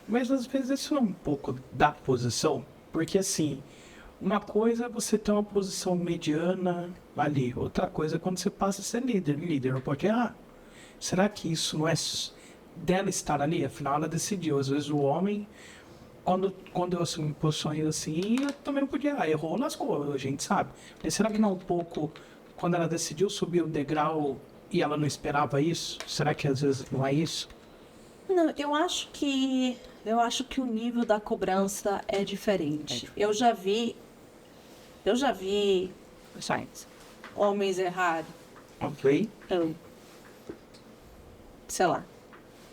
Mas às vezes isso não é um pouco da posição, porque assim, uma coisa é você ter uma posição mediana ali, outra coisa é quando você passa a ser líder. Líder não pode errar. Será que isso não é dela estar ali? Afinal, ela decidiu. Às vezes o homem, quando eu assumi posições assim, eu também não podia errar. Errou, lascou, a gente sabe. Mas será que não um pouco, quando ela decidiu subir o degrau e ela não esperava isso? Será que às vezes não é isso? Não, eu acho que o nível da cobrança é diferente. Eu já vi Eu já vi homens errar, Ok. sei lá,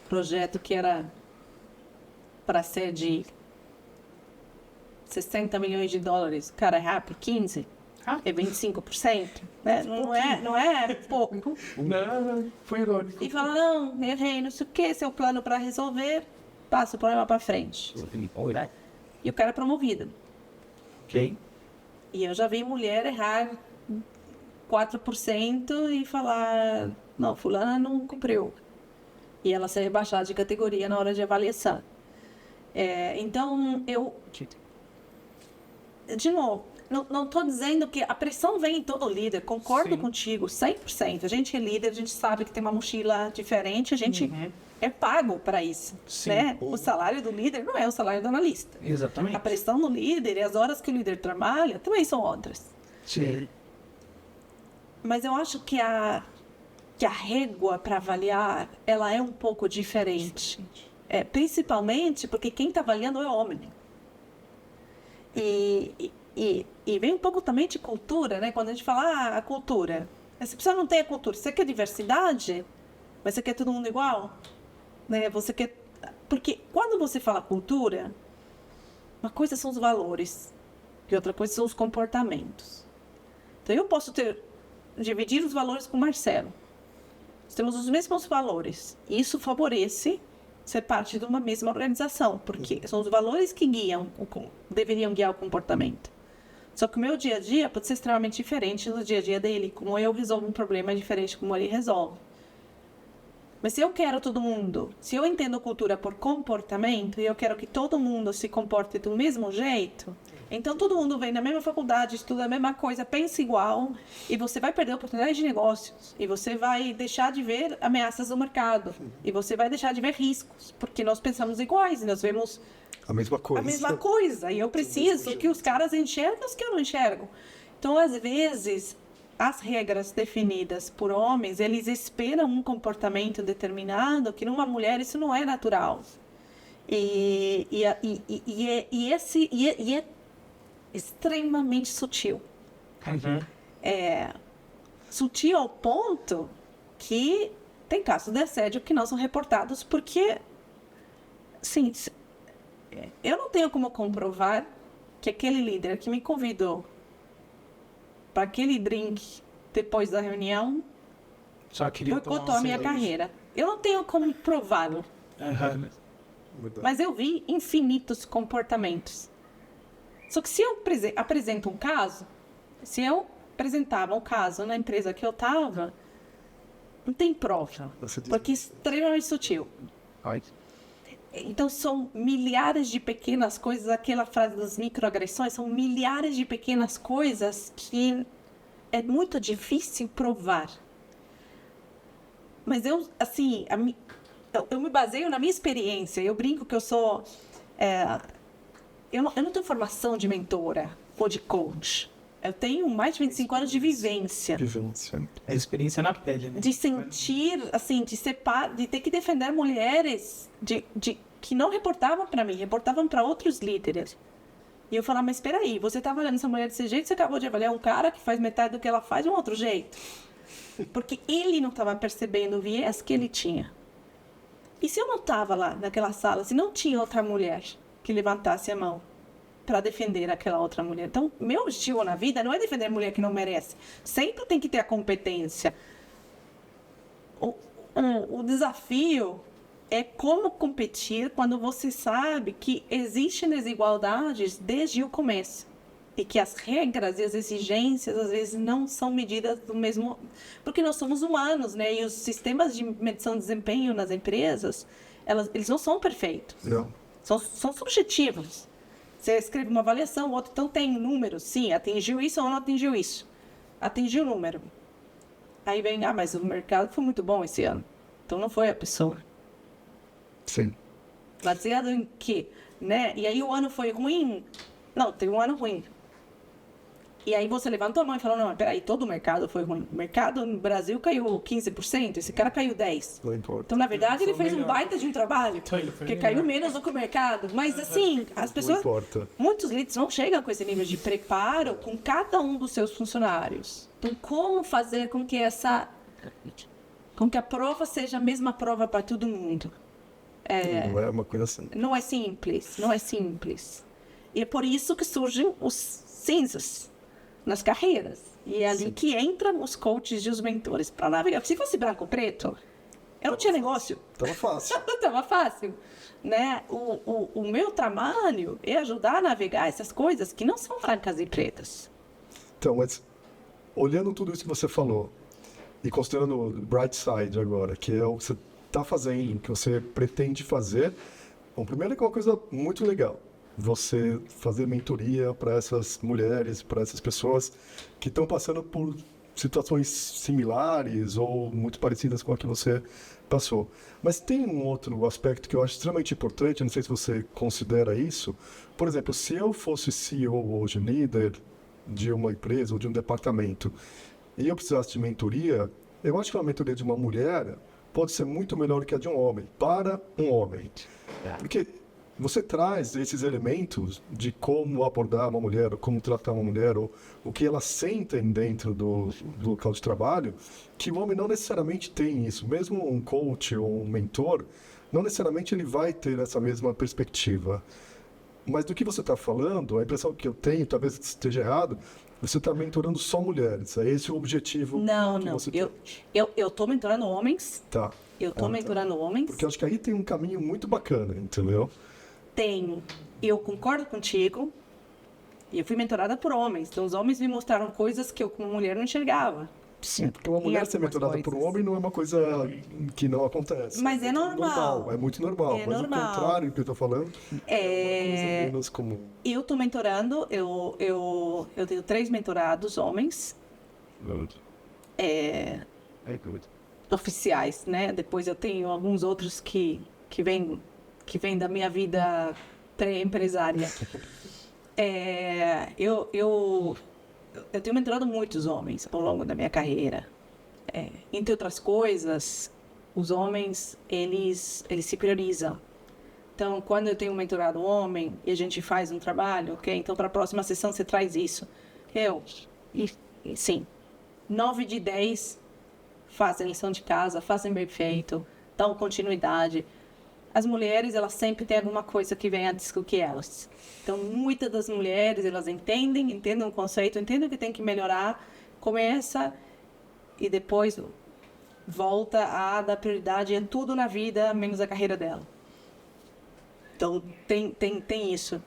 projeto que era para ser de 60 milhões de dólares, o cara errar por 15, é 25%, né? Não é pouco. Não, foi irônico. E fala, não, errei, não sei o que, esse é o plano para resolver, passa o problema para frente. E o cara é promovido. Ok. E eu já vi mulher errar 4% e falar, não, fulana não cumpriu. E ela ser rebaixada de categoria na hora de avaliação. Então, de novo, não estou dizendo que a pressão vem em todo líder, concordo contigo 100%. A gente é líder, a gente sabe que tem uma mochila diferente, a gente é pago para isso. Sim. Né? O salário do líder não é o salário do analista. Exatamente. A pressão do líder e as horas que o líder trabalha também são outras. Sim. Mas eu acho que a régua para avaliar, ela é um pouco diferente. Principalmente porque quem está avaliando é homem. E vem um pouco também de cultura, né? Quando a gente fala, a cultura. Essa pessoa não tem a cultura. Você quer diversidade, mas você quer todo mundo igual? Né? Você quer... Porque quando você fala cultura, uma coisa são os valores e outra coisa são os comportamentos. Então eu posso dividir os valores com o Marcelo. Nós temos os mesmos valores. E isso favorece ser parte de uma mesma organização, porque são os valores que deveriam guiar o comportamento. Só que o meu dia a dia pode ser extremamente diferente do dia a dia dele. Como eu resolvo um problema é diferente como ele resolve. Mas se eu quero todo mundo, se eu entendo cultura por comportamento e eu quero que todo mundo se comporte do mesmo jeito, então todo mundo vem na mesma faculdade, estuda a mesma coisa, pensa igual, e você vai perder oportunidades de negócios, e você vai deixar de ver ameaças do mercado, e você vai deixar de ver riscos, porque nós pensamos iguais, e nós vemos A mesma coisa. e eu preciso que os caras enxerguem os que eu não enxergo. Então, às vezes, as regras definidas por homens, eles esperam um comportamento determinado que numa mulher isso não é natural. E é extremamente sutil. Sutil ao ponto que tem casos de assédio que não são reportados porque, sim, eu não tenho como comprovar que aquele líder que me convidou para aquele drink depois da reunião boicotou a minha carreira. Eu não tenho como prová-lo. Mas eu vi infinitos comportamentos. Só que se eu apresento um caso, se eu apresentava um caso na empresa que eu estava, não tem prova, porque é extremamente sutil. Então são milhares de pequenas coisas, aquela frase das microagressões, são milhares de pequenas coisas que é muito difícil provar. Mas eu me baseio na minha experiência, eu brinco que eu sou... Eu não tenho formação de mentora ou de coach. Eu tenho mais de 25 anos de vivência. É experiência na pele, né? De sentir, assim, de ter que defender mulheres que não reportavam para mim, reportavam para outros líderes. E eu falava, mas espera aí, você está avaliando essa mulher desse jeito, você acabou de avaliar um cara que faz metade do que ela faz de um outro jeito. Porque ele não estava percebendo o viés que ele tinha. E se eu não estava lá naquela sala, se não tinha outra mulher que levantasse a mão para defender aquela outra mulher. Então, meu objetivo na vida não é defender a mulher que não merece. Sempre tem que ter a competência. O desafio é como competir quando você sabe que existem desigualdades desde o começo. E que as regras e as exigências, às vezes, não são medidas do mesmo... Porque nós somos humanos, né? E os sistemas de medição de desempenho nas empresas, eles não são perfeitos. Não. São subjetivos. Você escreve uma avaliação, o outro então tem números. Sim, atingiu isso ou não atingiu isso. Atingiu o número. Aí vem, mas o mercado foi muito bom esse ano. Então não foi a pessoa. Sim. Baseado em quê? Né? E aí o ano foi ruim? Não, tem um ano ruim. E aí você levantou a mão e falou, não, peraí, todo o mercado foi ruim. O mercado no Brasil caiu 15%, esse cara caiu 10%. Não importa. Então, na verdade, ele fez um baita de um trabalho, Então, ele foi porque melhor. caiu menos do que o mercado. Mas, assim, as pessoas, importa. muitos líderes não chegam com esse nível de preparo com cada um dos seus funcionários. Então, como fazer com que a prova seja a mesma prova para todo mundo? Não é uma coisa assim. Não é simples, não é simples. E é por isso que surgem os cinzas nas carreiras. E é ali que entram os coaches e os mentores para navegar. Se fosse branco ou preto, eu não tinha negócio. Tava fácil. Estava fácil, né? O meu trabalho é ajudar a navegar essas coisas que não são brancas e pretas. Então, mas olhando tudo isso que você falou e considerando o bright side agora, que é o que você está fazendo, o que você pretende fazer, bom, primeiro é que é uma coisa muito legal. Você fazer mentoria para essas mulheres, para essas pessoas que estão passando por situações similares ou muito parecidas com a que você passou. Mas tem um outro aspecto que eu acho extremamente importante, não sei se você considera isso. Por exemplo, se eu fosse CEO hoje, líder de uma empresa ou de um departamento, e eu precisasse de mentoria, eu acho que uma mentoria de uma mulher pode ser muito melhor que a de um homem, para um homem. Porque você traz esses elementos de como abordar uma mulher, ou como tratar uma mulher, ou o que elas sentem dentro do local de trabalho, que o homem não necessariamente tem isso. Mesmo um coach ou um mentor, não necessariamente ele vai ter essa mesma perspectiva. Mas do que você está falando, a impressão que eu tenho, talvez esteja errado, você está mentorando só mulheres. É esse o objetivo Não, que não. você tem. Eu estou mentorando homens. Tá. Eu estou mentorando homens. Porque eu acho que aí tem um caminho muito bacana, entendeu? Tenho. Eu concordo contigo. E eu fui mentorada por homens. Então, os homens me mostraram coisas que eu, como mulher, não enxergava. Sim, porque uma mulher ser algumas mentorada por um coisas. homem não é uma coisa que não acontece. Mas é normal. É muito normal. É mas normal. o contrário do que eu estou falando é uma coisa menos comum. Eu estou mentorando. Eu tenho 3 mentorados homens. Oficiais, né? Depois eu tenho alguns outros que vêm da minha vida pré-empresária. Eu tenho mentorado muitos homens ao longo da minha carreira. Entre outras coisas, os homens, eles se priorizam. Então, quando eu tenho mentorado um homem e a gente faz um trabalho, ok? Então, para a próxima sessão você traz isso. Sim, 9 de 10 fazem lição de casa, fazem bem feito, dão continuidade. As mulheres, elas sempre têm alguma coisa que vem antes do que elas. Então, muitas das mulheres, elas entendem o conceito, entendem que tem que melhorar, começa e depois volta a dar prioridade em tudo na vida, menos a carreira dela. Então, tem isso.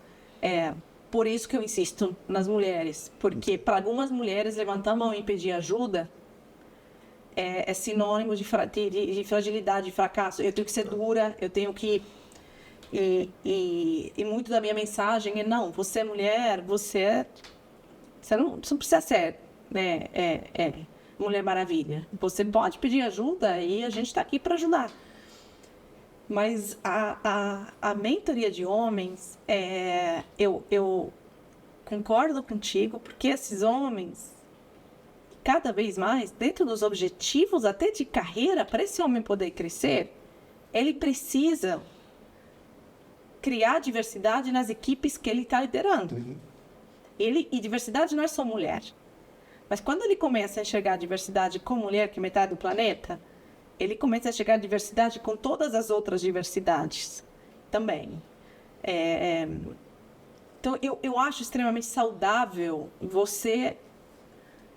Por isso que eu insisto nas mulheres, porque para algumas mulheres, levantar a mão e pedir ajuda é sinônimo de fragilidade, de fracasso. Eu tenho que ser dura, eu tenho que... E muito da minha mensagem é, não, você é mulher, você não precisa ser, né, Mulher Maravilha. Você pode pedir ajuda e a gente está aqui para ajudar. Mas a mentoria de homens, eu concordo contigo, porque esses homens, cada vez mais, dentro dos objetivos até de carreira, para esse homem poder crescer, ele precisa criar diversidade nas equipes que ele está liderando. E diversidade não é só mulher. Mas quando ele começa a enxergar a diversidade com mulher, que é metade do planeta, ele começa a enxergar a diversidade com todas as outras diversidades também. Então, eu acho extremamente saudável você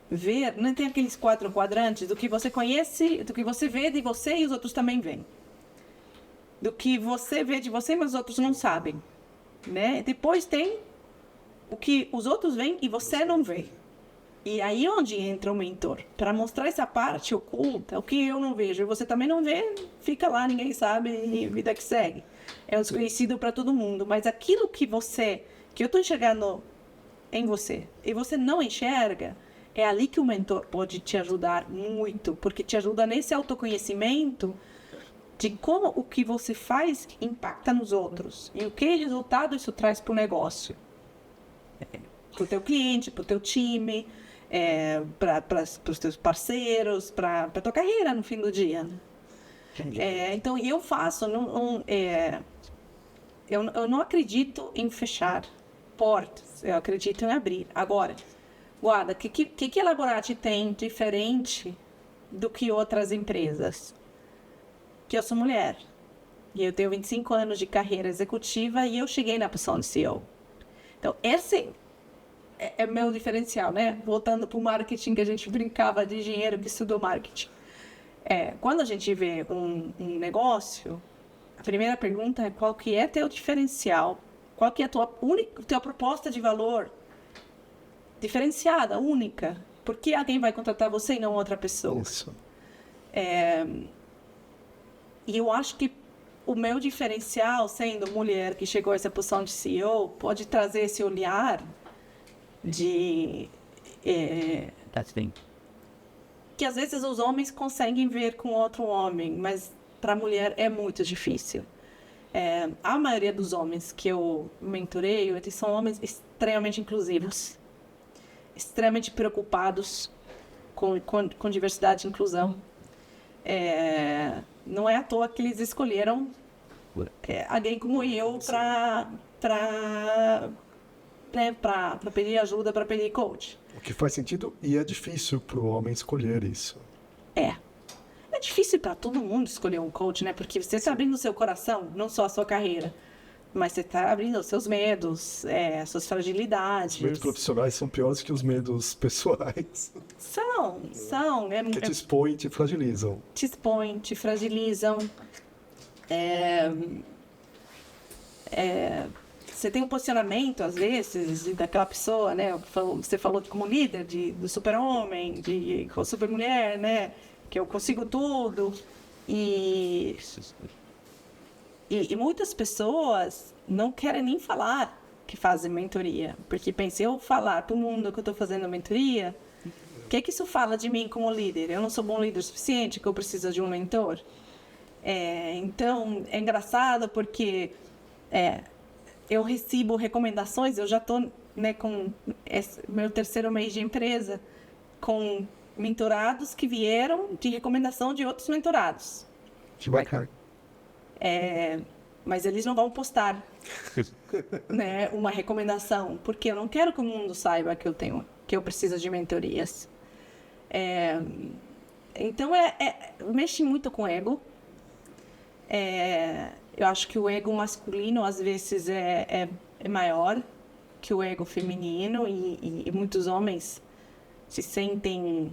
ver, não tem aqueles 4 quadrantes do que você conhece, do que você vê de você e os outros também veem. Do que você vê de você, mas os outros não sabem, né? Depois tem o que os outros veem e você não vê. E aí onde entra o mentor? Para mostrar essa parte oculta, o que eu não vejo e você também não vê, fica lá, ninguém sabe e vida que segue. É um desconhecido para todo mundo, mas aquilo que eu estou enxergando em você e você não enxerga, é ali que o mentor pode te ajudar muito, porque te ajuda nesse autoconhecimento de como o que você faz impacta nos outros e o que resultado isso traz para o negócio. pro teu cliente, pro teu time, para os teus parceiros, para tua carreira no fim do dia. Né? Então, eu faço... Eu não acredito em fechar portas, eu acredito em abrir. Agora, guarda, o que a Elaborate tem diferente do que outras empresas? Que eu sou mulher, e eu tenho 25 anos de carreira executiva e eu cheguei na posição de CEO. Então, esse é meu diferencial, né? Voltando para o marketing, que a gente brincava de engenheiro que estudou marketing. Quando a gente vê um negócio... A primeira pergunta é qual que é teu diferencial, qual que é a tua proposta de valor diferenciada, única. Por que alguém vai contratar você e não outra pessoa? Isso. E eu acho que o meu diferencial, sendo mulher que chegou a essa posição de CEO, pode trazer esse olhar de... que às vezes os homens conseguem ver com outro homem, mas... para a mulher é muito difícil. A maioria dos homens que eu mentorei, eles são homens extremamente inclusivos, extremamente preocupados com diversidade e inclusão. Não é à toa que eles escolheram alguém como eu para pedir ajuda, para pedir coach. O que faz sentido e é difícil para o homem escolher isso. É difícil para todo mundo escolher um coach, né? Porque você está abrindo o seu coração, não só a sua carreira, mas você está abrindo os seus medos, as suas fragilidades. Os medos profissionais são piores que os medos pessoais. São. Que te expõem e te fragilizam. Te expõem, te fragilizam. Você tem um posicionamento, às vezes, daquela pessoa, né? Você falou como líder do super-homem, de super-mulher, né? Que eu consigo tudo. E muitas pessoas não querem nem falar que fazem mentoria. Porque pensam, eu falar para o mundo que eu estou fazendo mentoria, o que isso fala de mim como líder? Eu não sou bom líder o suficiente, que eu preciso de um mentor? Então, é engraçado porque eu recebo recomendações, eu já estou com meu terceiro mês de empresa, com mentorados que vieram de recomendação de outros mentorados. Que bacana. Mas eles não vão postar né, uma recomendação, porque eu não quero que o mundo saiba que eu preciso de mentorias. Então, mexe muito com o ego. Eu acho que o ego masculino, às vezes, é maior que o ego feminino, e muitos homens se sentem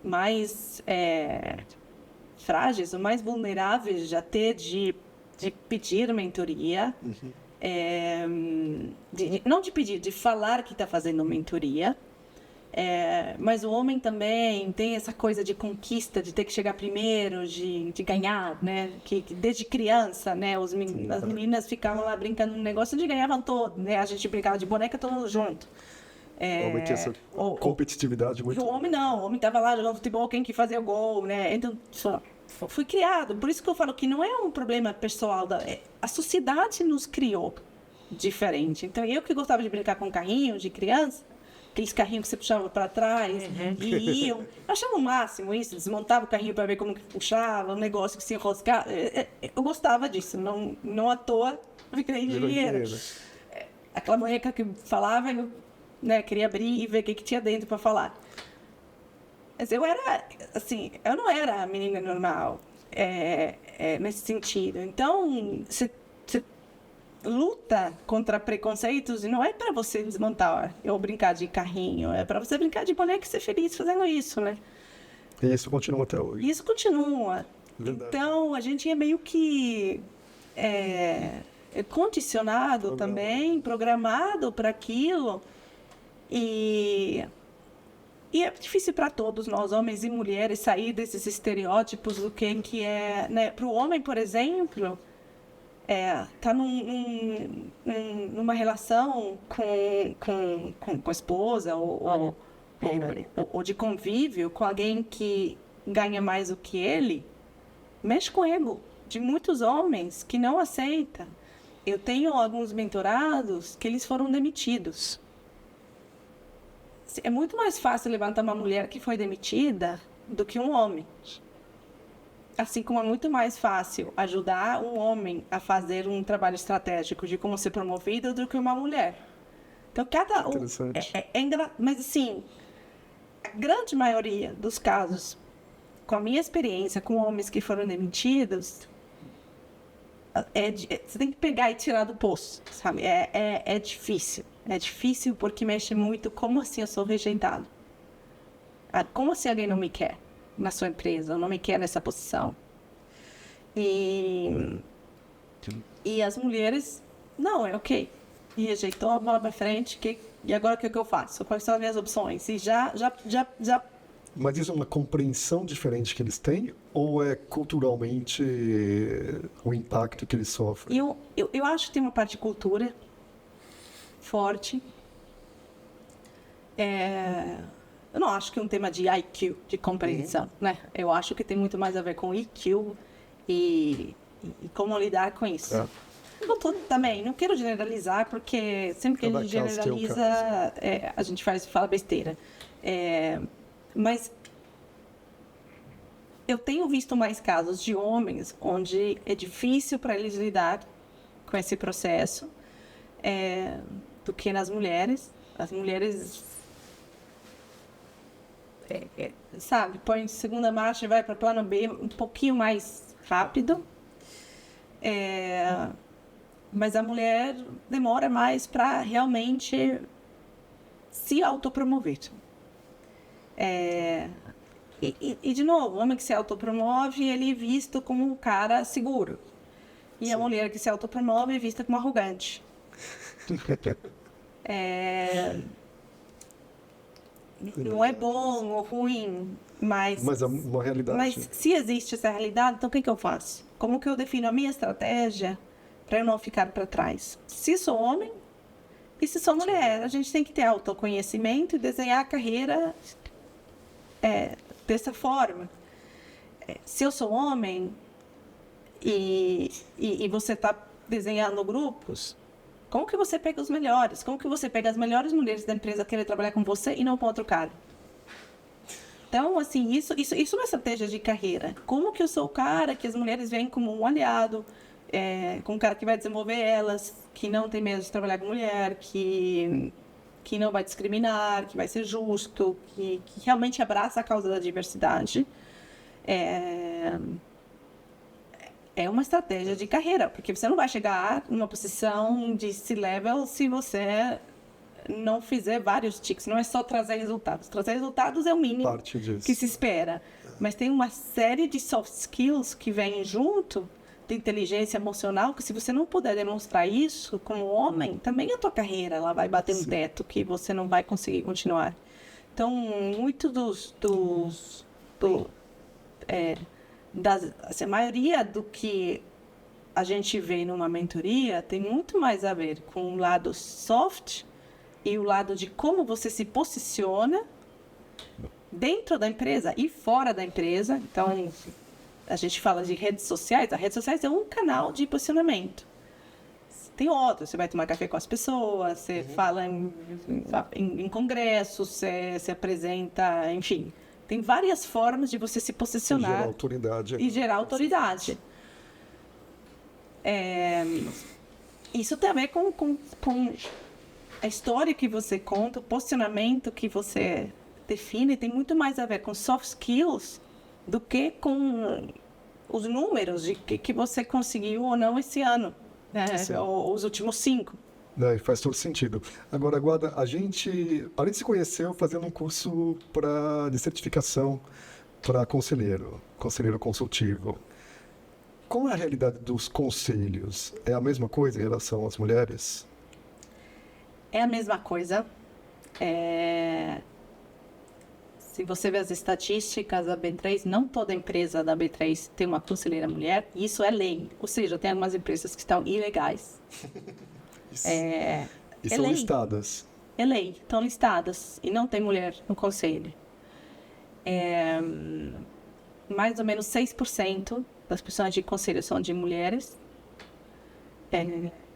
mais frágeis ou mais vulneráveis até de pedir mentoria. Não de pedir, de falar que está fazendo mentoria. Mas o homem também tem essa coisa de conquista, de ter que chegar primeiro, de ganhar, né? Que desde criança, né? As meninas ficavam lá brincando no negócio e ganhavam todo, né? A gente brincava de boneca todo mundo junto. O homem tinha essa competitividade muito... O homem não, o homem estava lá jogando futebol, quem que fazia o gol, né? Então, fui criado. Por isso que eu falo que não é um problema pessoal. A sociedade nos criou diferente. Então, eu que gostava de brincar com carrinhos de criança, aqueles carrinhos que você puxava para trás, e iam. Eu achava o máximo isso, desmontava o carrinho para ver como que puxava, um negócio que se enroscava. Eu gostava disso, não à toa eu virei engenheira. Aquela boneca que falava, eu queria abrir e ver o que tinha dentro para falar. Mas eu era, assim, eu não era a menina normal nesse sentido. Então, você luta contra preconceitos e não é para você desmontar ou brincar de carrinho, é para você brincar de boneca e ser feliz fazendo isso, né? E isso continua até hoje. Isso continua. Verdade. Então, a gente é meio que condicionado também, programado para aquilo. E é difícil para todos nós, homens e mulheres, sair desses estereótipos do que é... Né? Para o homem, por exemplo, tá numa relação com a esposa ou de convívio com alguém que ganha mais do que ele, mexe com o ego de muitos homens que não aceitam. Eu tenho alguns mentorados que eles foram demitidos é muito mais fácil levantar uma mulher que foi demitida do que um homem. Assim como é muito mais fácil ajudar um homem a fazer um trabalho estratégico de como ser promovido do que uma mulher. Então, cada um... Interessante. Mas, assim, a grande maioria dos casos, com a minha experiência com homens que foram demitidos, você tem que pegar e tirar do poço, sabe? É difícil. É difícil porque mexe muito. Como assim eu sou rejeitado? Como assim alguém não me quer na sua empresa, ou não me quer nessa posição? E as mulheres, não, é ok. E rejeitou a bola pra frente, e agora o que eu faço? Quais são as minhas opções? E já. Mas isso é uma compreensão diferente que eles têm? Ou é culturalmente o impacto que eles sofrem? Eu acho que tem uma parte de cultura forte. Eu não acho que é um tema de IQ, de compreensão, né? Eu acho que tem muito mais a ver com EQ e como lidar com isso. Também, não quero generalizar, porque sempre que a gente generaliza, a gente fala besteira. Mas eu tenho visto mais casos de homens onde é difícil para eles lidar com esse processo do que nas mulheres. As mulheres, sabe, põe segunda marcha e vai para plano B um pouquinho mais rápido. Mas a mulher demora mais para realmente se autopromover. E, de novo, o homem que se autopromove, ele é visto como um cara seguro. E Sim. A mulher que se autopromove é vista como arrogante. Não é bom ou ruim, mas é uma realidade. Mas se existe essa realidade, então o que eu faço? Como que eu defino a minha estratégia para eu não ficar para trás? Se sou homem e se sou mulher, a gente tem que ter autoconhecimento e desenhar a carreira dessa forma. Se eu sou homem e você está desenhando grupos, como que você pega os melhores? Como que você pega as melhores mulheres da empresa a querer trabalhar com você e não com outro cara? Então, assim, isso é uma estratégia de carreira. Como que eu sou o cara que as mulheres veem como um aliado, com um cara que vai desenvolver elas, que não tem medo de trabalhar com mulher, que não vai discriminar, que vai ser justo, que realmente abraça a causa da diversidade. É uma estratégia de carreira, porque você não vai chegar numa posição de C-level se você não fizer vários tics. Não é só trazer resultados. Trazer resultados é o mínimo que se espera. Mas tem uma série de soft skills que vêm junto, de inteligência emocional, que se você não puder demonstrar isso como homem, também a tua carreira ela vai bater no teto, que você não vai conseguir continuar. Então, muito a maioria do que a gente vê numa mentoria tem muito mais a ver com o lado soft e o lado de como você se posiciona dentro da empresa e fora da empresa. Então, a gente fala de redes sociais. As redes sociais é um canal de posicionamento. Tem outros. Você vai tomar café com as pessoas, você fala em congressos, você se apresenta, enfim. Tem várias formas de você se posicionar. E gerar autoridade. Isso tem a ver com a história que você conta, o posicionamento que você define, tem muito mais a ver com soft skills do que com os números de que você conseguiu ou não esse ano, né? Ou os últimos 5. Faz todo sentido. Agora, Guada, a gente se conheceu fazendo um curso de certificação para conselheiro consultivo. Qual é a realidade dos conselhos? É a mesma coisa em relação às mulheres? É a mesma coisa. Se você ver as estatísticas da B3, não toda empresa da B3 tem uma conselheira mulher. Isso é lei. Ou seja, tem algumas empresas que estão ilegais. E são listadas? É lei. Estão listadas. E não tem mulher no conselho. Mais ou menos 6% das pessoas de conselho são de mulheres.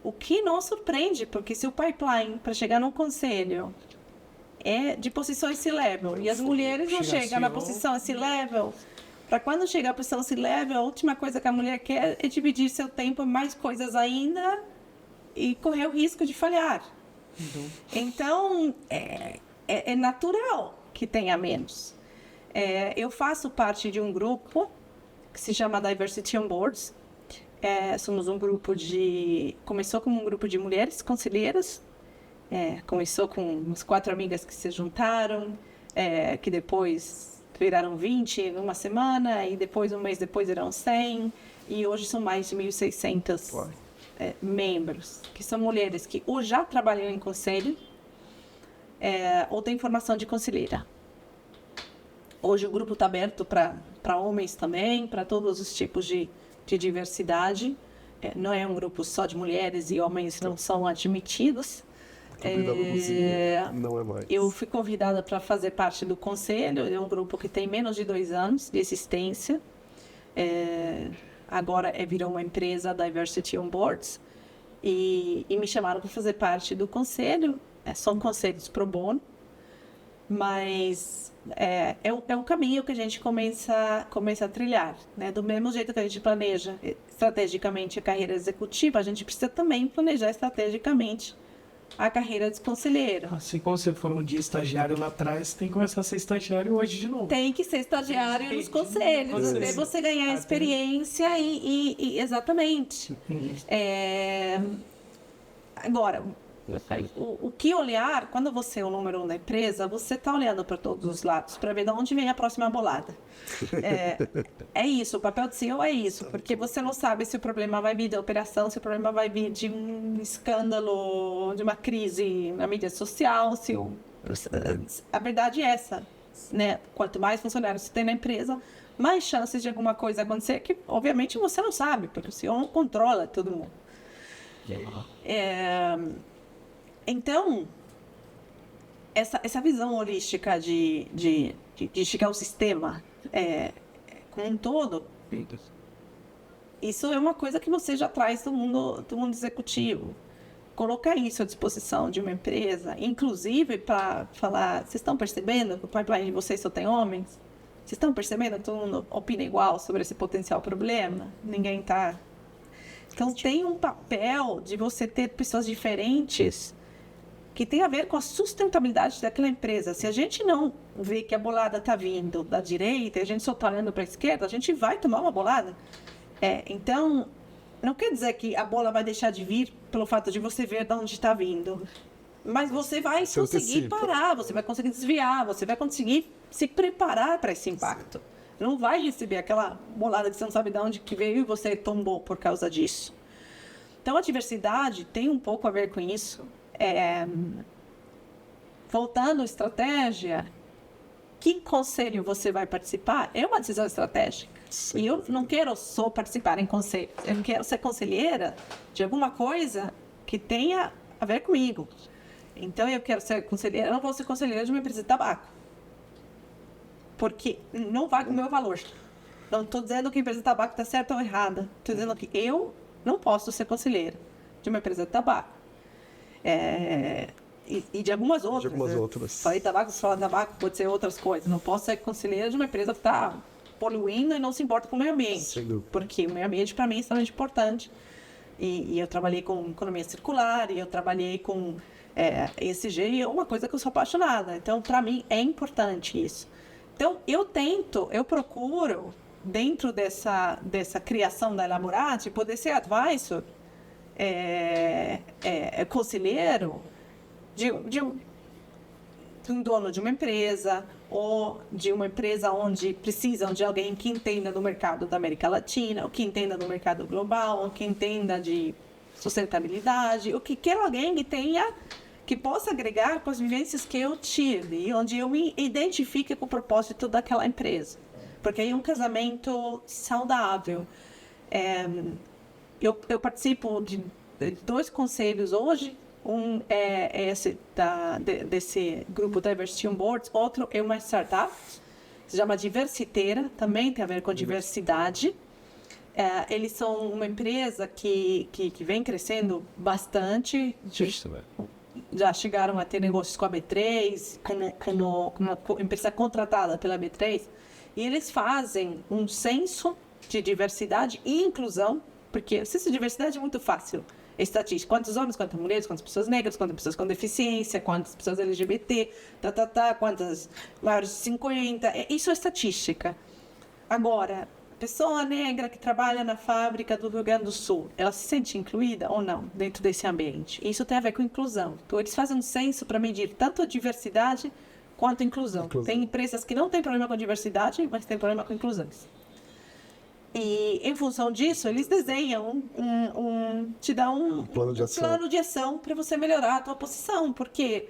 O que não surpreende, porque se o pipeline para chegar no conselho é de posições C-level. E as mulheres não chegam na posição C-level. Para quando chegar à posição C-level, a última coisa que a mulher quer é dividir seu tempo em mais coisas ainda e correr o risco de falhar. Então, é natural que tenha menos. Eu faço parte de um grupo que se chama Diversity on Boards. Somos um grupo começou como um grupo de mulheres conselheiras. Começou com umas 4 amigas que se juntaram, que depois viraram 20 numa semana, e depois, um mês depois, eram 100, e hoje são mais de 1.600 membros, que são mulheres que ou já trabalham em conselho, ou têm formação de conselheira. Hoje o grupo está aberto para homens também, para todos os tipos de diversidade. Não é um grupo só de mulheres, e homens não são admitidos. Não é mais. Eu fui convidada para fazer parte do conselho. É um grupo que tem menos de 2 anos de existência. Agora virou uma empresa, Diversity on Boards, e me chamaram para fazer parte do conselho. São conselhos pro bono, mas é um caminho que a gente começa a trilhar, né? Do mesmo jeito que a gente planeja estrategicamente a carreira executiva, a gente precisa também planejar estrategicamente a carreira de conselheiro. Assim como você foi um dia estagiário lá atrás, tem que começar a ser estagiário hoje de novo. Tem que ser estagiário nos conselhos, até você ganhar experiência e exatamente. Agora, o que olhar, quando você é o número 1 da empresa, você está olhando para todos os lados para ver de onde vem a próxima bolada. É isso, o papel de CEO é isso, porque você não sabe se o problema vai vir da operação, se o problema vai vir de um escândalo, de uma crise na mídia social. A verdade é essa, né? Quanto mais funcionários você tem na empresa, mais chances de alguma coisa acontecer, que obviamente você não sabe, porque o CEO não controla todo mundo. Então, essa visão holística de chegar ao sistema como um todo, isso é uma coisa que você já traz do mundo executivo. Colocar isso à disposição de uma empresa, inclusive para falar, vocês estão percebendo que o pipeline de vocês só tem homens? Vocês estão percebendo que todo mundo opina igual sobre esse potencial problema? Ninguém está... Então, tem um papel de você ter pessoas diferentes que tem a ver com a sustentabilidade daquela empresa. Se a gente não vê que a bolada está vindo da direita e a gente só está olhando para a esquerda, a gente vai tomar uma bolada. Então, não quer dizer que a bola vai deixar de vir pelo fato de você ver de onde está vindo. Mas você vai conseguir parar, você vai conseguir desviar, você vai conseguir se preparar para esse impacto. Não vai receber aquela bolada que você não sabe de onde que veio e você tombou por causa disso. Então, a diversidade tem um pouco a ver com isso. Voltando à estratégia, que conselho você vai participar é uma decisão estratégica. Sim. E eu não quero só participar em conselhos, eu quero ser conselheira de alguma coisa que tenha a ver comigo. Então, eu quero ser conselheira, eu não vou ser conselheira de uma empresa de tabaco, porque não vai com o meu valor. Não estou dizendo que a empresa de tabaco está certa ou errada. Estou dizendo que eu não posso ser conselheira de uma empresa de tabaco. E de algumas outras. Falei tabaco, pode ser outras coisas. Não posso ser conselheira de uma empresa que está poluindo e não se importa com o meio ambiente. Porque o meio ambiente, para mim, é extremamente importante. E eu trabalhei com economia circular, e eu trabalhei com ESG, e é uma coisa que eu sou apaixonada. Então, para mim, é importante isso. Então, eu procuro, dentro dessa criação da Elaborate, poder ser advisor, conselheiro de um dono de uma empresa, ou de uma empresa onde precisam de alguém que entenda do mercado da América Latina, ou que entenda do mercado global, ou que entenda de sustentabilidade, ou que quer alguém que possa agregar com as vivências que eu tive, onde eu me identifique com o propósito daquela empresa. Porque aí é um casamento saudável. Eu participo de 2 conselhos hoje. Um é esse desse grupo Diversity on Boards, outro é uma startup, se chama Diversiteira, também tem a ver com diversidade. Eles são uma empresa que vem crescendo bastante. já chegaram a ter negócios com a B3, como uma empresa contratada pela B3, e eles fazem um censo de diversidade e inclusão, porque o censo de diversidade é muito fácil. É estatística, quantos homens, quantas mulheres, quantas pessoas negras, quantas pessoas com deficiência, quantas pessoas LGBT, quantas maiores de 50, isso é estatística. Agora, pessoa negra que trabalha na fábrica do Rio Grande do Sul, ela se sente incluída ou não dentro desse ambiente? Isso tem a ver com inclusão. Então, eles fazem um censo para medir tanto a diversidade quanto a inclusão. Tem empresas que não têm problema com a diversidade, mas têm problema com inclusões. E, em função disso, eles desenham te dão um plano de ação para você melhorar a tua posição, porque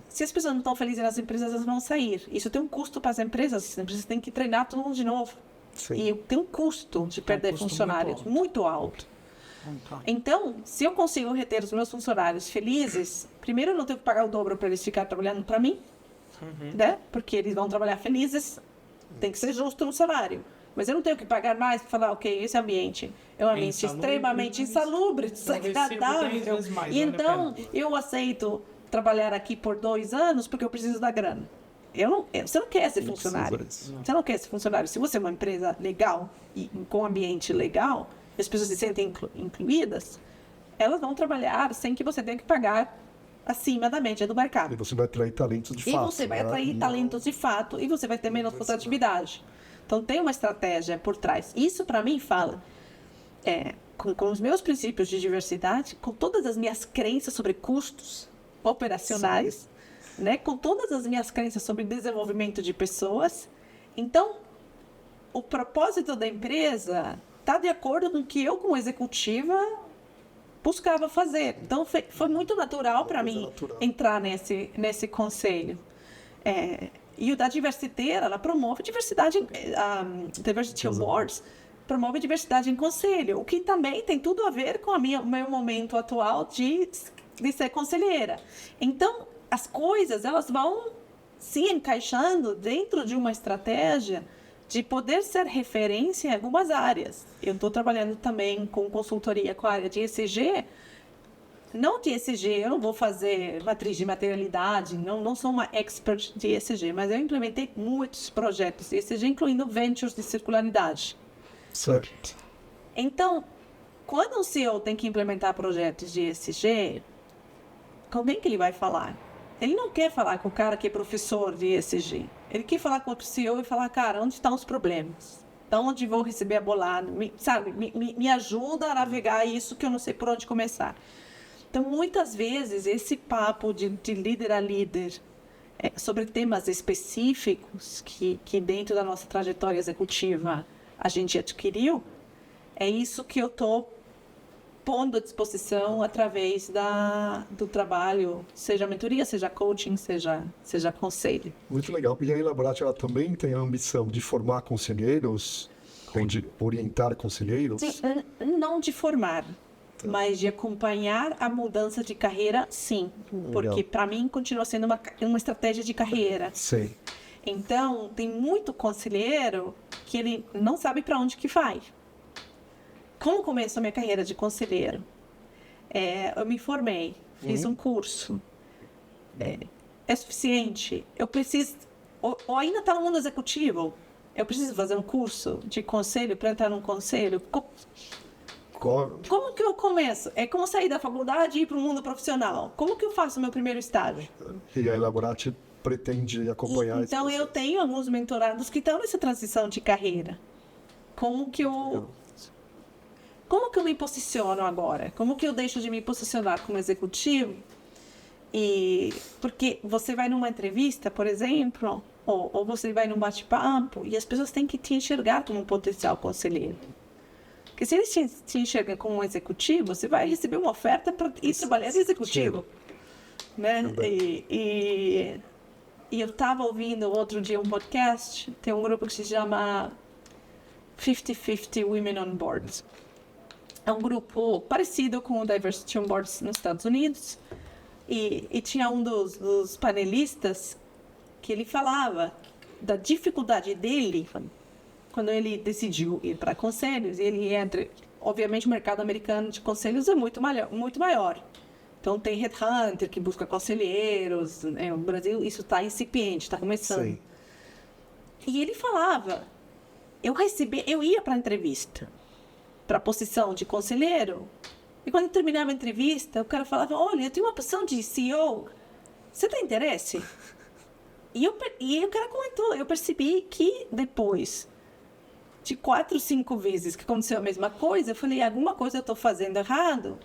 se as pessoas não estão felizes nas empresas, elas vão sair. Isso tem um custo para as empresas têm que treinar todo mundo de novo. Sim. E tem um custo de perder funcionários muito alto. Então, se eu consigo reter os meus funcionários felizes, primeiro eu não tenho que pagar o dobro para eles ficarem trabalhando para mim, né? Porque eles vão trabalhar felizes, tem que ser justo no salário. Mas eu não tenho que pagar mais para falar, ok, esse ambiente é um ambiente extremamente insalubre, desagradável. E então, eu aceito trabalhar aqui por 2 anos porque eu preciso da grana. Você não quer ser funcionário. Você não quer ser funcionário. Se você é uma empresa legal e com um ambiente legal, as pessoas se sentem incluídas, elas vão trabalhar sem que você tenha que pagar acima da média do mercado. E você vai atrair talentos de fato. E você vai atrair talentos de fato e você vai ter menos rotatividade. Então, tem uma estratégia por trás. Isso, para mim, fala com os meus princípios de diversidade, com todas as minhas crenças sobre custos operacionais, né? Com todas as minhas crenças sobre desenvolvimento de pessoas. Então, o propósito da empresa está de acordo com o que eu, como executiva, buscava fazer. Então, foi muito natural para mim entrar nesse conselho. E o da Diversiteira, ela promove diversidade, a Diversity Awards promove diversidade em conselho, o que também tem tudo a ver com o meu momento atual de ser conselheira. Então, as coisas, elas vão se encaixando dentro de uma estratégia de poder ser referência em algumas áreas. Eu estou trabalhando também com consultoria com a área de ESG. Não de ESG, eu não vou fazer matriz de materialidade, não sou uma expert de ESG, mas eu implementei muitos projetos de ESG, incluindo ventures de circularidade. Certo. Então, quando o CEO tem que implementar projetos de ESG, com quem que ele vai falar? Ele não quer falar com o cara que é professor de ESG. Ele quer falar com o CEO e falar, cara, onde estão os problemas? De onde vou receber a bolada? Me ajuda a navegar isso que eu não sei por onde começar. Então, muitas vezes, esse papo de líder a líder sobre temas específicos que dentro da nossa trajetória executiva a gente adquiriu, é isso que eu estou pondo à disposição através do trabalho, seja mentoria, seja coaching, seja conselho. Muito legal. E a Elaborate, ela também tem a ambição de formar conselheiros, ou de orientar conselheiros? Sim, não de formar. Mas de acompanhar a mudança de carreira, sim. Porque, para mim, continua sendo uma estratégia de carreira. Sim. Então, tem muito conselheiro que ele não sabe para onde que vai. Como começou a minha carreira de conselheiro? Eu me formei, fiz um curso. É suficiente? Eu preciso... Ou ainda está no mundo executivo? Eu preciso fazer um curso de conselho para entrar num conselho? Como que eu começo? É como sair da faculdade e ir para o mundo profissional. Como que eu faço o meu primeiro estágio? E a Elaborate pretende acompanhar então, eu tenho alguns mentorados que estão nessa transição de carreira. Como que eu me posiciono agora? Como que eu deixo de me posicionar como executivo? Porque você vai numa entrevista, por exemplo, ou você vai num bate-papo e as pessoas têm que te enxergar como um potencial conselheiro. Porque se eles te enxergam como um executivo, você vai receber uma oferta para ir trabalhar de executivo. Né? E eu estava ouvindo outro dia um podcast, tem um grupo que se chama 50-50 Women on Boards. É um grupo parecido com o Diversity on Boards nos Estados Unidos. E tinha um dos panelistas que ele falava da dificuldade dele quando ele decidiu ir para conselhos. E ele entra... Obviamente, o mercado americano de conselhos é muito maior. Então, tem headhunter que busca conselheiros. No Brasil, isso está incipiente, está começando. Sim. E ele falava, eu ia para a entrevista, para a posição de conselheiro, e quando eu terminava a entrevista, o cara falava, olha, eu tenho uma posição de CEO, você tem interesse? E o cara comentou, eu percebi que depois de 4, 5 vezes que aconteceu a mesma coisa, eu falei, alguma coisa eu estou fazendo errado,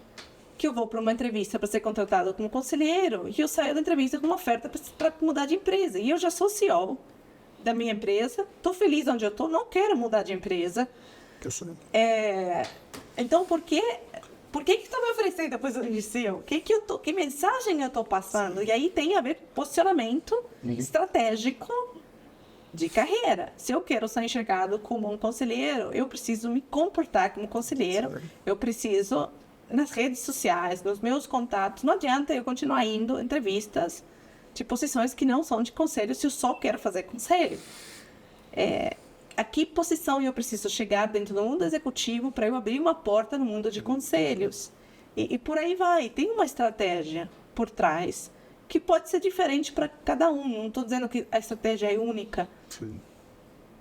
que eu vou para uma entrevista para ser contratado como conselheiro, e eu saio da entrevista com uma oferta para mudar de empresa, e eu já sou CEO da minha empresa, estou feliz onde eu estou, não quero mudar de empresa. Então, por que estão me oferecendo a posição de CEO? Que mensagem eu estou passando? E aí tem a ver com posicionamento estratégico de carreira. Se eu quero ser enxergado como um conselheiro, eu preciso me comportar como conselheiro, eu preciso, nas redes sociais, nos meus contatos, não adianta eu continuar indo em entrevistas de posições que não são de conselho, se eu só quero fazer conselho. A que posição eu preciso chegar dentro do mundo executivo para eu abrir uma porta no mundo de conselhos? E por aí vai. Tem uma estratégia por trás que pode ser diferente para cada um. Não estou dizendo que a estratégia é única. Sim.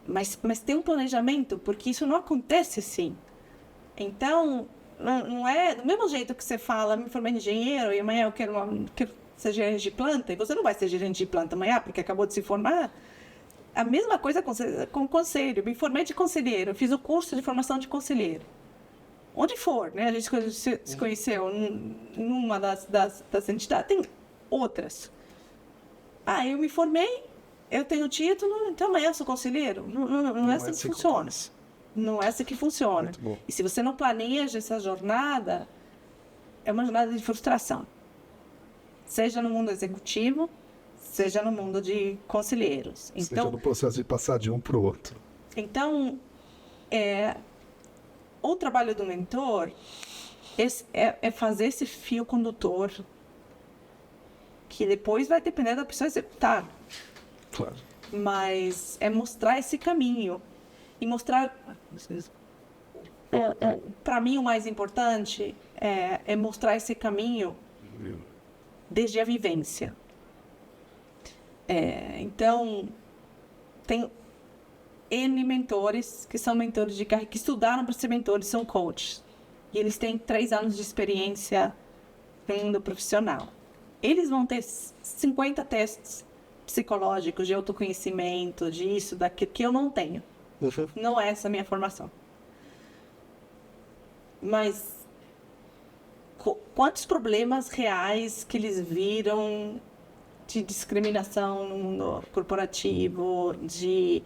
Mas tem um planejamento, porque isso não acontece assim. Então, não é do mesmo jeito que você fala, me formei em engenheiro e amanhã eu quero ser gerente de planta, e você não vai ser gerente de planta amanhã porque acabou de se formar. A mesma coisa com o conselho. Me formei de conselheiro, fiz o curso de formação de conselheiro. Onde for, né? A gente se conheceu numa das entidades, tem outras. Eu me formei, eu tenho título, então amanhã eu sou conselheiro. Não é assim que funciona. Não é assim que funciona. E se você não planeja essa jornada, é uma jornada de frustração. Seja no mundo executivo, seja no mundo de conselheiros. Seja no processo de passar de um para o outro. Então, o trabalho do mentor é fazer esse fio condutor que depois vai depender da pessoa executar. Claro. Mas é mostrar esse caminho. E mostrar... Para mim, o mais importante é mostrar esse caminho desde a vivência. Então, tem N mentores que são mentores de carreira, que estudaram para ser mentores, são coaches. E eles têm 3 anos de experiência no mundo profissional. Eles vão ter 50 testes psicológicos de autoconhecimento, disso, daquilo, que eu não tenho. Não é essa a minha formação. Mas quantos problemas reais que eles viram de discriminação no mundo corporativo, de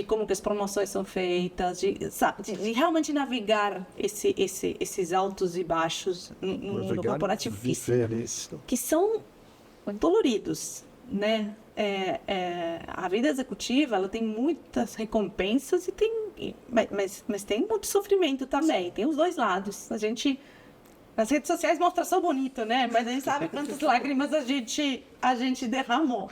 como que as promoções são feitas, de realmente navegar esses altos e baixos no mundo corporativo, que são doloridos, né? A vida executiva, ela tem muitas recompensas mas tem muito sofrimento também, tem os dois lados. A gente, nas redes sociais, mostra só bonito, né? Mas a gente sabe quantas lágrimas a gente derramou.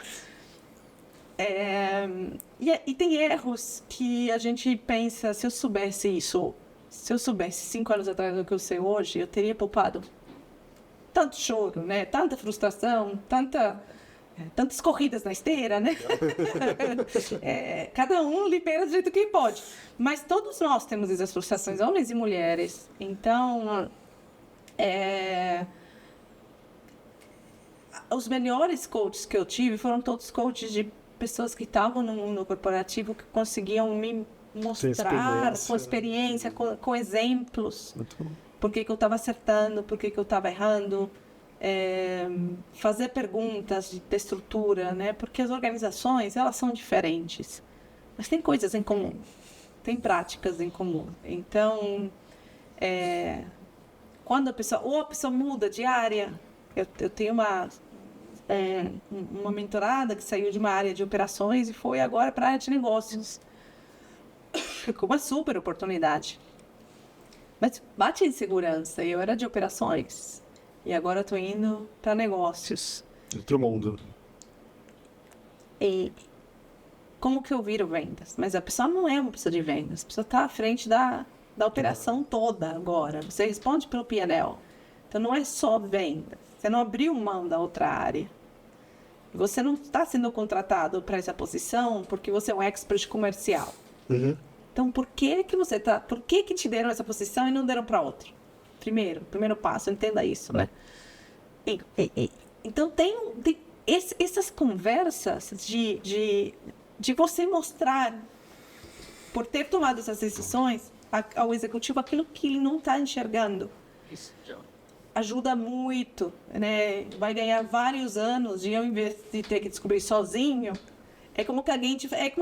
E tem erros que a gente pensa, se eu soubesse isso, se eu soubesse 5 anos atrás do que eu sei hoje, eu teria poupado tanto choro, né? Tanta frustração, tantas corridas na esteira, né? Cada um libera do jeito que pode. Mas todos nós temos essas frustrações, homens e mulheres. Então, os melhores coaches que eu tive foram todos coaches de pessoas que estavam no mundo corporativo, que conseguiam me mostrar com experiência, com exemplos. Por que eu estava acertando, por que eu estava errando. Fazer perguntas de estrutura, né? Porque as organizações, elas são diferentes, mas tem coisas em comum, tem práticas em comum. Então, quando a pessoa muda de área, eu tenho uma mentorada que saiu de uma área de operações e foi agora para a área de negócios, com uma super oportunidade, mas bate insegurança. Eu era de operações e agora estou indo para negócios. Outro mundo. E como que eu viro vendas? Mas a pessoa não é uma pessoa de vendas. A pessoa está à frente da operação toda agora. Você responde pelo P&L. Então, não é só vendas. Você não abriu mão da outra área. Você não está sendo contratado para essa posição porque você é um expert comercial. Uhum. Então, por que te deram essa posição e não deram para outro? Primeiro passo, entenda isso, né? Então, tem essas conversas de você mostrar, por ter tomado essas decisões, ao executivo aquilo que ele não está enxergando. Ajuda muito, né? Vai ganhar vários anos e ao invés de ter que descobrir sozinho, é como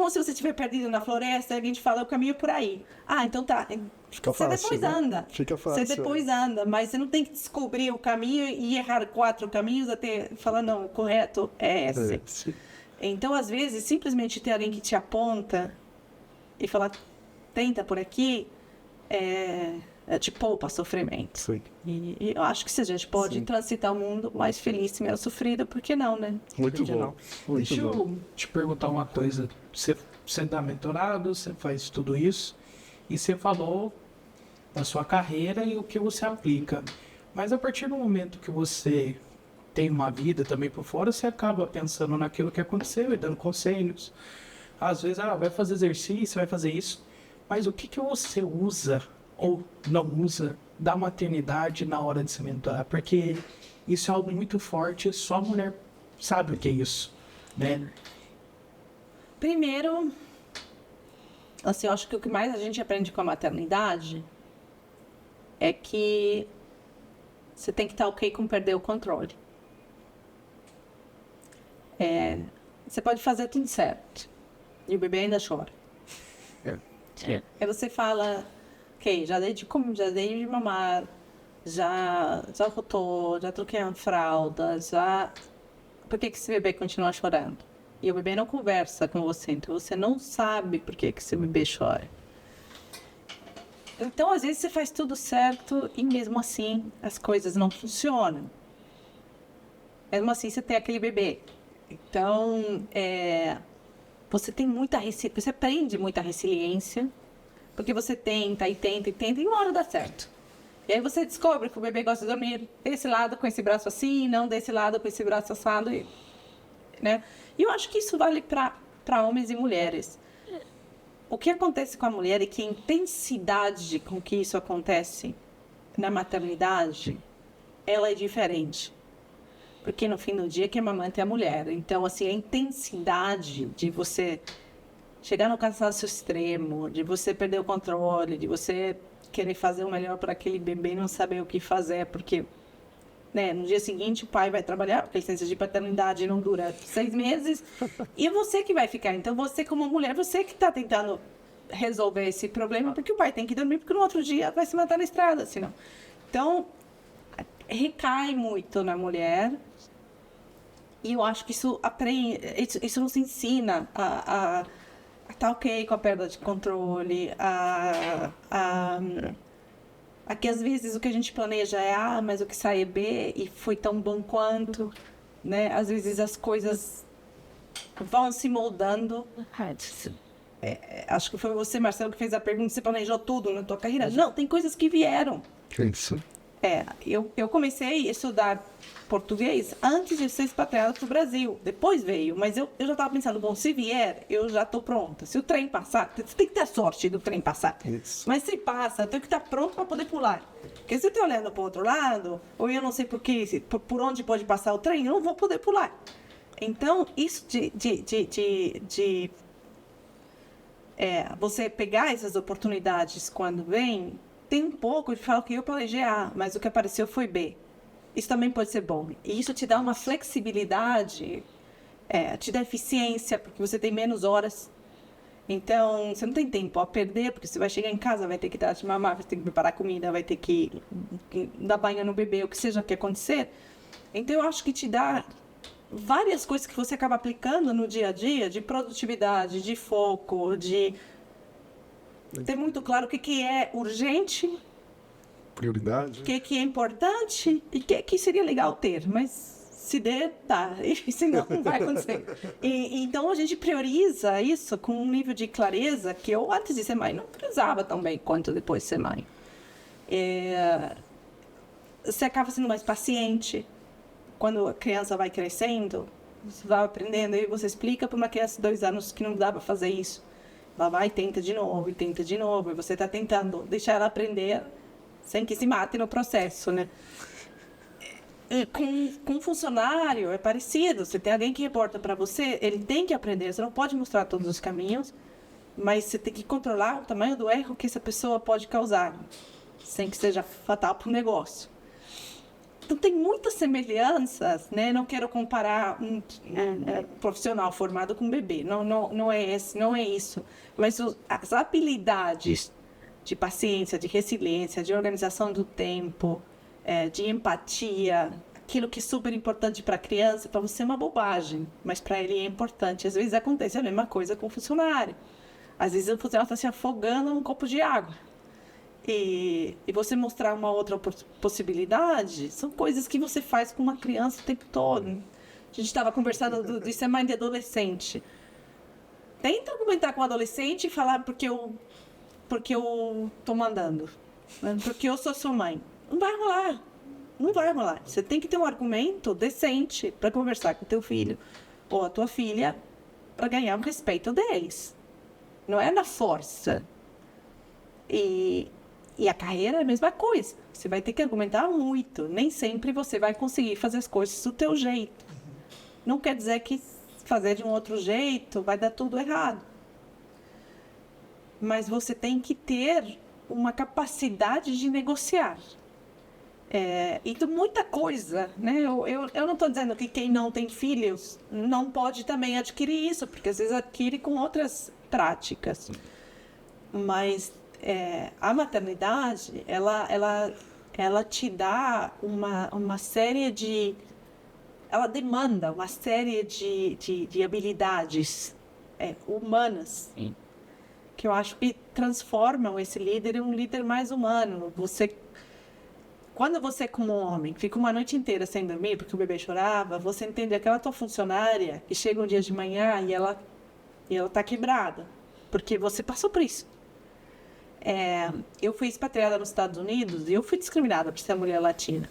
se você estiver perdido na floresta e alguém te fala o caminho por aí. Ah, então tá. Fica Você fácil, depois né? anda. Fica fácil. Você depois anda, mas você não tem que descobrir o caminho e errar 4 caminhos até falar, não, o correto é esse. Sim. Então, às vezes, simplesmente ter alguém que te aponta e falar, tenta por aqui, te poupa sofrimento. Sim. E eu acho que se a gente pode transitar o mundo mais feliz e menos sofrido, por que não, né? Muito Entendi, bom. não. Muito Deixa bom. eu te perguntar uma coisa. Você dá mentorado, você faz tudo isso, e você falou da sua carreira e o que você aplica. Mas a partir do momento que você tem uma vida também por fora, você acaba pensando naquilo que aconteceu e dando conselhos. Às vezes, vai fazer exercício, vai fazer isso. Mas o que você usa ou não usa da maternidade na hora de se mentorar? Porque isso é algo muito forte, só a mulher sabe o que é isso, né? Primeiro, assim, eu acho que o que mais a gente aprende com a maternidade é que você tem que estar ok com perder o controle. Você pode fazer tudo certo e o bebê ainda chora. Aí você fala, ok, já dei de mamar, já rotou, já troquei a fralda, por que esse bebê continua chorando? E o bebê não conversa com você, então você não sabe por que esse bebê chora. Então, às vezes, você faz tudo certo e mesmo assim as coisas não funcionam. Mesmo assim, você tem aquele bebê. Então, você aprende muita resiliência, porque você tenta e uma hora dá certo. E aí você descobre que o bebê gosta de dormir desse lado com esse braço assim, não desse lado com esse braço assado, né? E eu acho que isso vale para homens e mulheres. O que acontece com a mulher é que a intensidade com que isso acontece na maternidade, ela é diferente. Porque no fim do dia quem amamenta é a mulher. Então, assim, a intensidade de você chegar no cansaço extremo, de você perder o controle, de você querer fazer o melhor para aquele bebê e não saber o que fazer, porque, né, no dia seguinte o pai vai trabalhar, porque a licença de paternidade não dura 6 meses, e é você que vai ficar. Então, você como mulher, você que está tentando resolver esse problema, porque o pai tem que dormir, porque no outro dia vai se matar na estrada, senão. Então, recai muito na mulher, e eu acho que isso nos ensina a estar ok com a perda de controle, que às vezes o que a gente planeja é A, mas o que sai é B e foi tão bom quanto, né? Às vezes as coisas vão se moldando. Acho que foi você, Marcelo, que fez a pergunta, você planejou tudo na tua carreira? Não, tem coisas que vieram. Isso. Eu comecei a estudar português antes de ser expatriada para o Brasil. Depois veio, mas eu já estava pensando, bom, se vier, eu já estou pronta. Se o trem passar, você tem que ter sorte do trem passar. Isso. Mas se passa, eu tenho que estar pronto para poder pular. Porque se eu estou olhando para o outro lado, ou eu não sei por onde pode passar o trem, eu não vou poder pular. Então, isso de você pegar essas oportunidades quando vem, tem um pouco de falar que eu planejei A, mas o que apareceu foi B. Isso também pode ser bom. E isso te dá uma flexibilidade, te dá eficiência, porque você tem menos horas. Então, você não tem tempo a perder, porque você vai chegar em casa, vai ter que dar de mamar, vai ter que preparar comida, vai ter que dar banho no bebê, o que seja que acontecer. Então, eu acho que te dá várias coisas que você acaba aplicando no dia a dia, de produtividade, de foco, de ter muito claro o que é urgente, Prioridade. o que é importante e o que seria legal ter, mas se der, tá, e senão não vai acontecer. Então a gente prioriza isso com um nível de clareza que eu, antes de ser mãe, não priorizava tão bem quanto depois de ser mãe. Você acaba sendo mais paciente, quando a criança vai crescendo, você vai aprendendo, e você explica para uma criança de 2 anos que não dá para fazer isso. Ela vai e tenta de novo, e você está tentando deixar ela aprender sem que se mate no processo, né? Com um funcionário é parecido. Você tem alguém que reporta para você, ele tem que aprender. Você não pode mostrar todos os caminhos, mas você tem que controlar o tamanho do erro que essa pessoa pode causar, sem que seja fatal para o negócio. Então, tem muitas semelhanças, né? Não quero comparar um profissional formado com um bebê. Não é isso. Mas as habilidades de paciência, de resiliência, de organização do tempo, de empatia, aquilo que é super importante para a criança, para você é uma bobagem, mas para ele é importante. Às vezes acontece a mesma coisa com o funcionário. Às vezes o funcionário está se afogando num copo de água. E você mostrar uma outra possibilidade, são coisas que você faz com uma criança o tempo todo. A gente estava conversando de ser mãe de adolescente. Tenta argumentar com o adolescente e falar porque eu estou mandando, né? Porque eu sou sua mãe. Não vai rolar. Não vai rolar. Você tem que ter um argumento decente para conversar com o teu filho ou a tua filha para ganhar o respeito deles. Não é na força. E a carreira é a mesma coisa. Você vai ter que argumentar muito. Nem sempre você vai conseguir fazer as coisas do teu jeito. Não quer dizer que fazer de um outro jeito vai dar tudo errado. Mas você tem que ter uma capacidade de negociar. Então, muita coisa, né? Eu não estou dizendo que quem não tem filhos não pode também adquirir isso, porque às vezes adquire com outras práticas. Mas a maternidade, ela te dá uma série de... Ela demanda uma série de habilidades humanas, sim, que eu acho que transformam esse líder em um líder mais humano. Quando você, como homem, fica uma noite inteira sem dormir porque o bebê chorava, você entende aquela tua funcionária que chega um dia de manhã e ela está quebrada, porque você passou por isso. Eu fui expatriada nos Estados Unidos e eu fui discriminada por ser mulher latina.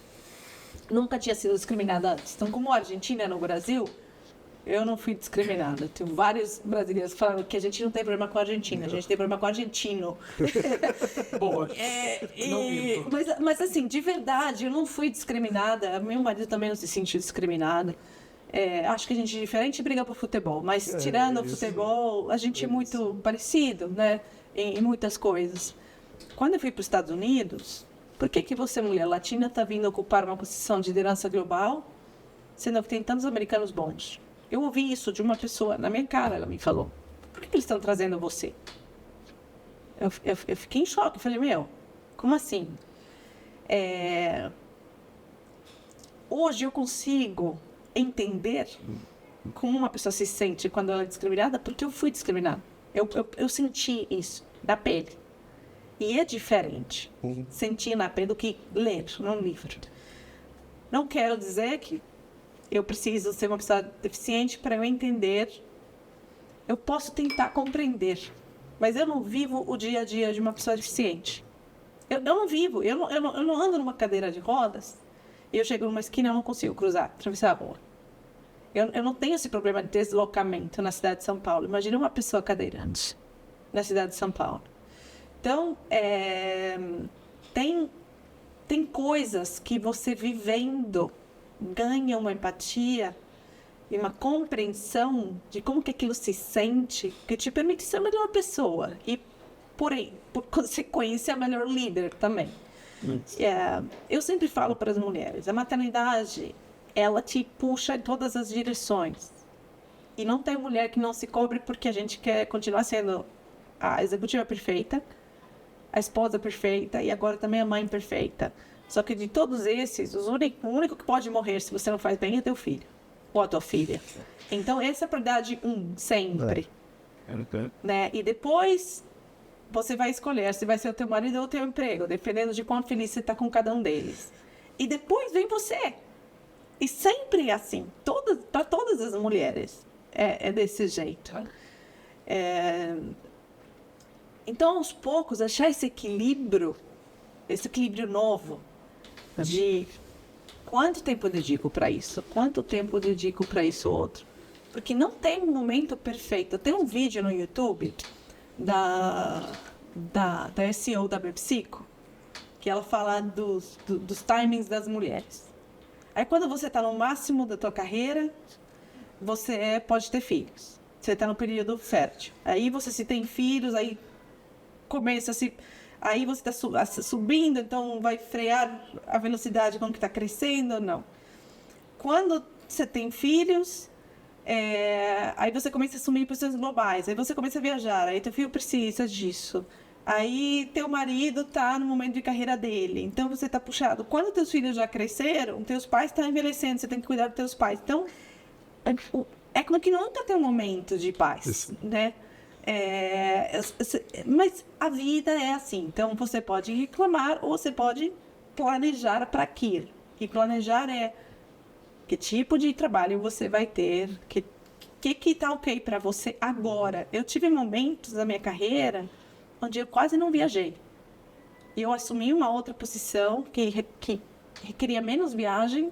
Nunca tinha sido discriminada antes. Então, como argentina no Brasil, eu não fui discriminada. Tem vários brasileiros que falam que a gente não tem problema com a Argentina, a gente tem problema com o argentino. Boa. Mas assim, de verdade, eu não fui discriminada. Meu marido também não se sentiu discriminado. Acho que a gente é diferente e briga por futebol, mas tirando o futebol, a gente é muito parecido, né, em muitas coisas. Quando eu fui para os Estados Unidos, por que você, mulher latina, está vindo ocupar uma posição de liderança global, sendo que tem tantos americanos bons? Eu ouvi isso de uma pessoa na minha cara, ela me falou. Por que eles estão trazendo você? Eu fiquei em choque, eu falei, como assim? Hoje eu consigo entender como uma pessoa se sente quando ela é discriminada, porque eu fui discriminada. Eu senti isso na pele. E é diferente sentir na pele do que ler num livro. Não quero dizer que eu preciso ser uma pessoa deficiente para eu entender. Eu posso tentar compreender, mas eu não vivo o dia a dia de uma pessoa deficiente. Eu não vivo, eu não ando numa cadeira de rodas e eu chego numa esquina e eu não consigo atravessar a rua. Eu não tenho esse problema de deslocamento na cidade de São Paulo. Imagina uma pessoa cadeirante na cidade de São Paulo. Então, tem coisas que você vivendo ganha uma empatia e uma compreensão de como que aquilo se sente, que te permite ser a melhor pessoa e, por consequência, a melhor líder também. Eu sempre falo para as mulheres, a maternidade, ela te puxa em todas as direções. E não tem mulher que não se cobre porque a gente quer continuar sendo a executiva perfeita, a esposa perfeita e agora também a mãe perfeita. Só que de todos esses, o único que pode morrer se você não faz bem é teu filho ou a tua filha. Então, essa é a prioridade sempre. Né? E depois, você vai escolher se vai ser o teu marido ou o teu emprego, dependendo de quão feliz você está com cada um deles. E depois vem você. E sempre é assim, para todas as mulheres. É desse jeito. Então, aos poucos, achar esse equilíbrio novo de Quanto tempo eu dedico para isso? Quanto tempo eu dedico para isso outro? Porque não tem um momento perfeito. Tem um vídeo no YouTube da SEO da Bepsico, que ela fala dos timings das mulheres. Aí quando você está no máximo da tua carreira, você pode ter filhos. Você está no período fértil. Aí você se tem filhos, aí começa a se... Aí você está subindo, então vai frear a velocidade com que está crescendo ou não. Quando você tem filhos, aí você começa a assumir posições globais, aí você começa a viajar, aí teu filho precisa disso. Aí teu marido está no momento de carreira dele, então você está puxado. Quando teus filhos já cresceram, teus pais estão envelhecendo, você tem que cuidar dos teus pais. Então, é como que nunca tem um momento de paz, isso, né? Mas a vida é assim, então você pode reclamar ou você pode planejar para aquilo. E planejar é que tipo de trabalho você vai ter, que tá ok para você agora. Eu tive momentos da minha carreira onde eu quase não viajei. E eu assumi uma outra posição que requeria menos viagem,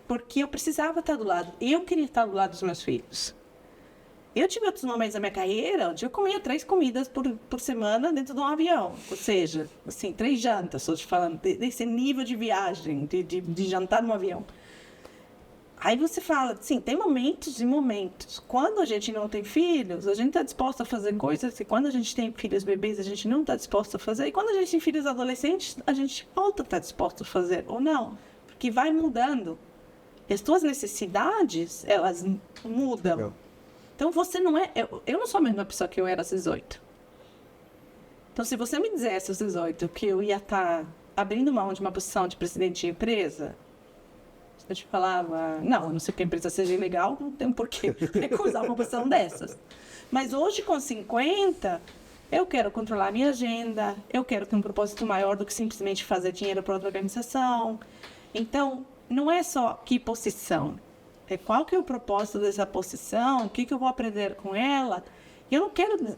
porque eu precisava estar do lado. Eu queria estar do lado dos meus filhos. Eu tive outros momentos da minha carreira onde eu comia 3 comidas por semana dentro de um avião. Ou seja, assim, 3 jantas, estou te falando, desse nível de viagem, de jantar no avião. Aí você fala, sim, tem momentos e momentos. Quando a gente não tem filhos, a gente está disposto a fazer coisas que quando a gente tem filhos bebês, a gente não está disposto a fazer. E quando a gente tem filhos adolescentes, a gente volta a estar disposto a fazer, ou não. Porque vai mudando. E as tuas necessidades, elas mudam. Não. Então você não é... Eu não sou a mesma pessoa que eu era aos 18. Então se você me dissesse aos 18 que eu ia estar abrindo mão de uma posição de presidente de empresa... Eu te falava, não, a não ser que a empresa seja ilegal, não tem por que recusar uma posição dessas. Mas hoje, com 50, eu quero controlar a minha agenda, eu quero ter um propósito maior do que simplesmente fazer dinheiro para outra organização. Então, não é só que posição, é qual que é o propósito dessa posição, o que eu vou aprender com ela. E eu não quero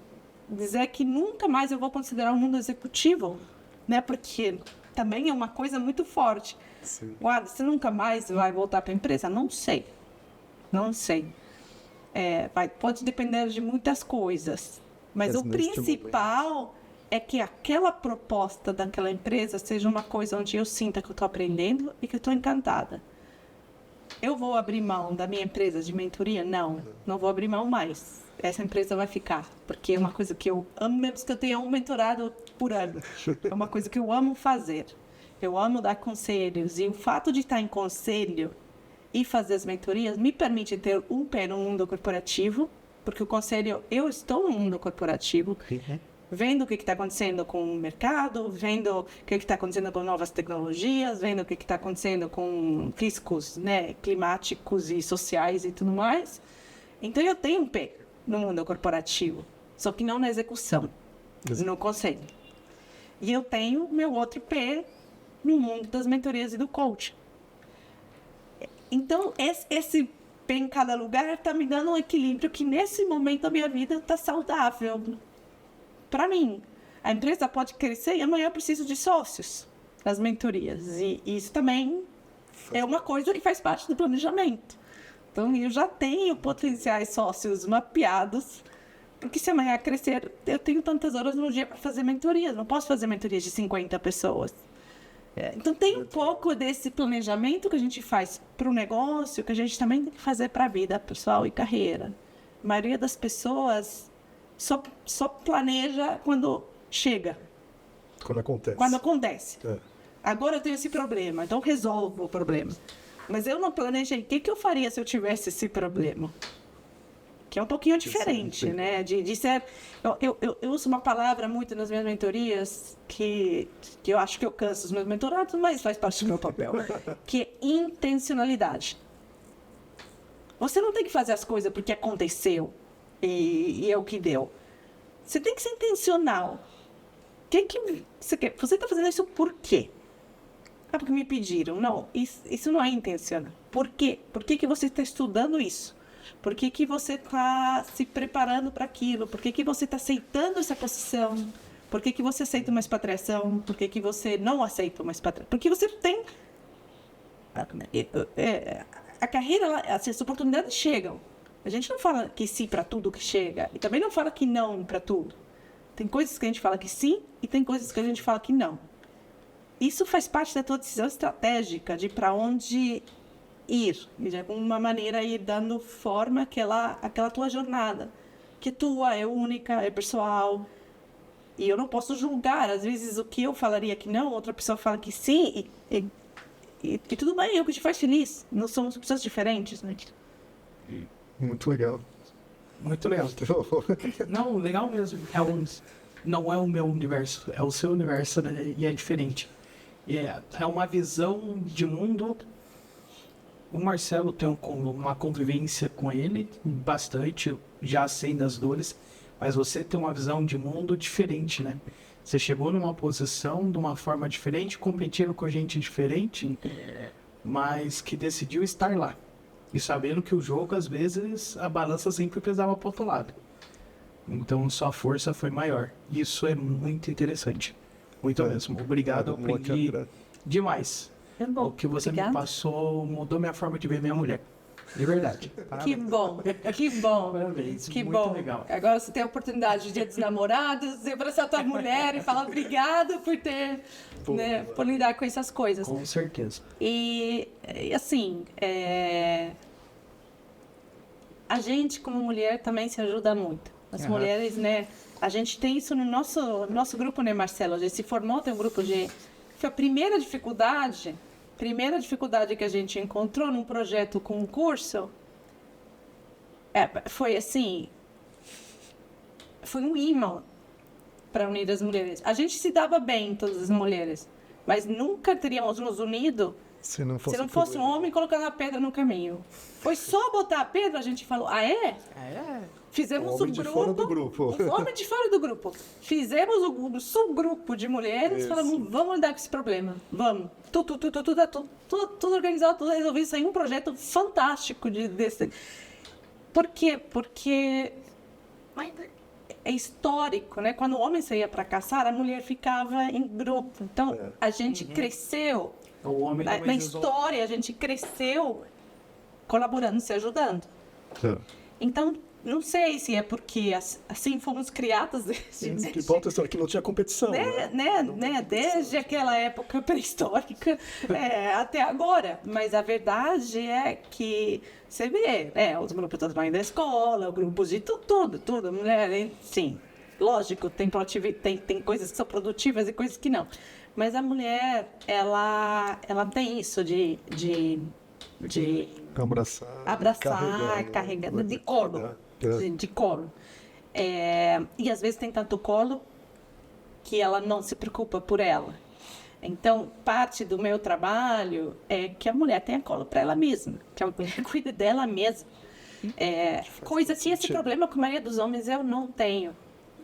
dizer que nunca mais eu vou considerar o mundo executivo, né? Porque também é uma coisa muito forte. Guarda, você nunca mais vai voltar para a empresa? Não sei. Pode depender de muitas coisas. Mas o principal é que aquela proposta daquela empresa seja uma coisa onde eu sinta que eu estou aprendendo e que eu estou encantada. Eu vou abrir mão da minha empresa de mentoria? Não vou abrir mão mais. Essa empresa vai ficar, porque é uma coisa que eu amo, mesmo que eu tenha um mentorado por ano. É uma coisa que eu amo fazer. Eu amo dar conselhos, e o fato de estar em conselho e fazer as mentorias me permite ter um pé no mundo corporativo, porque o conselho, eu estou no mundo corporativo, vendo o que está acontecendo com o mercado, vendo o que está acontecendo com novas tecnologias, vendo o que está acontecendo com riscos, né, climáticos e sociais e tudo mais. Então eu tenho um pé no mundo corporativo, só que não na execução, no conselho. E eu tenho meu outro pé no mundo das mentorias e do coaching. Então, esse pé em cada lugar está me dando um equilíbrio que, nesse momento da minha vida, está saudável. Para mim, a empresa pode crescer e amanhã eu preciso de sócios nas mentorias. E isso também é uma coisa que faz parte do planejamento. Então, eu já tenho potenciais sócios mapeados, porque se amanhã crescer, eu tenho tantas horas no dia para fazer mentorias. Não posso fazer mentorias de 50 pessoas. Então, tem um pouco desse planejamento que a gente faz para o negócio, que a gente também tem que fazer para a vida pessoal e carreira. A maioria das pessoas só planeja quando chega. Quando acontece. Agora eu tenho esse problema, então resolvo o problema. Mas eu não planejei. O que eu faria se eu tivesse esse problema? Que é um pouquinho diferente, né? De ser... Eu uso uma palavra muito nas minhas mentorias, que eu acho que eu canso os meus mentorados, mas faz parte do meu papel, que é intencionalidade. Você não tem que fazer as coisas porque aconteceu e é o que deu. Você tem que ser intencional. O que você quer? Você está fazendo isso por quê? Porque me pediram. Não, isso não é intencional. Por quê? Por que você está estudando isso? Por que você está se preparando para aquilo? Por que você está aceitando essa posição? Por que você aceita uma expatriação? Por que você não aceita uma expatriação? Porque você tem A carreira, as oportunidades chegam. A gente não fala que sim para tudo que chega. E também não fala que não para tudo. Tem coisas que a gente fala que sim e tem coisas que a gente fala que não. Isso faz parte da tua decisão estratégica de para onde ir. E de alguma maneira ir dando forma àquela tua jornada. Que tua, é única, é pessoal. E eu não posso julgar. Às vezes o que eu falaria que não, outra pessoa fala que sim. E tudo bem, é o que te faz feliz. Não somos pessoas diferentes, né? Muito legal. Muito legal. Não, legal mesmo. Não é o meu universo, é o seu universo, né? E é diferente. É uma visão de mundo. O Marcelo tem uma convivência com ele, bastante, já sei das dores, mas você tem uma visão de mundo diferente, né? Você chegou numa posição, de uma forma diferente, competindo com gente diferente, mas que decidiu estar lá. E sabendo que o jogo, às vezes, a balança sempre pesava para o outro lado. Então, sua força foi maior. Isso é muito interessante. Muito mesmo. Obrigado, eu aprendi demais. É bom. O que você Obrigada. me passou mudou minha forma de ver minha mulher. De verdade. Que bom, que bom. Parabéns. Que muito bom. legal. Agora você tem a oportunidade de Dia dos Namorados, de abraçar a tua mulher e falar obrigado por ter, né, por lidar com essas coisas. Com certeza. E assim, a gente como mulher também se ajuda muito. As mulheres, né? A gente tem isso no nosso grupo, né, Marcelo? A gente se formou, tem um grupo de... Foi a primeira dificuldade que a gente encontrou num projeto com um curso, foi assim, foi um imã para unir as mulheres. A gente se dava bem, todas as mulheres, mas nunca teríamos nos unido Se não fosse um homem colocando a pedra no caminho. Foi só botar a pedra, a gente falou, Fizemos Homem de fora do grupo. Os homens de fora do grupo. Fizemos um subgrupo de mulheres, Isso. falamos, vamos lidar com esse problema. Vamos. Tudo organizado, tudo resolvido. Saiu um projeto fantástico desse. Por quê? Porque é histórico, né? Quando o homem saía para caçar, a mulher ficava em grupo. Então, a gente cresceu. O homem Na história, a gente cresceu colaborando, se ajudando. Então, não sei se é porque assim fomos criadas Que volta a história, que não tinha competição. desde aquela época pré-histórica até agora. Mas a verdade é que você vê, os grupos também da escola, grupos de tudo, mulher, sim. Lógico, tem coisas que são produtivas e coisas que não. Mas a mulher, ela tem isso de abraçar, carregar, de colo. De colo. E às vezes tem tanto colo que ela não se preocupa por ela. Então, parte do meu trabalho é que a mulher tenha colo para ela mesma, que a mulher cuide dela mesma. Esse problema com a maioria dos homens eu não tenho.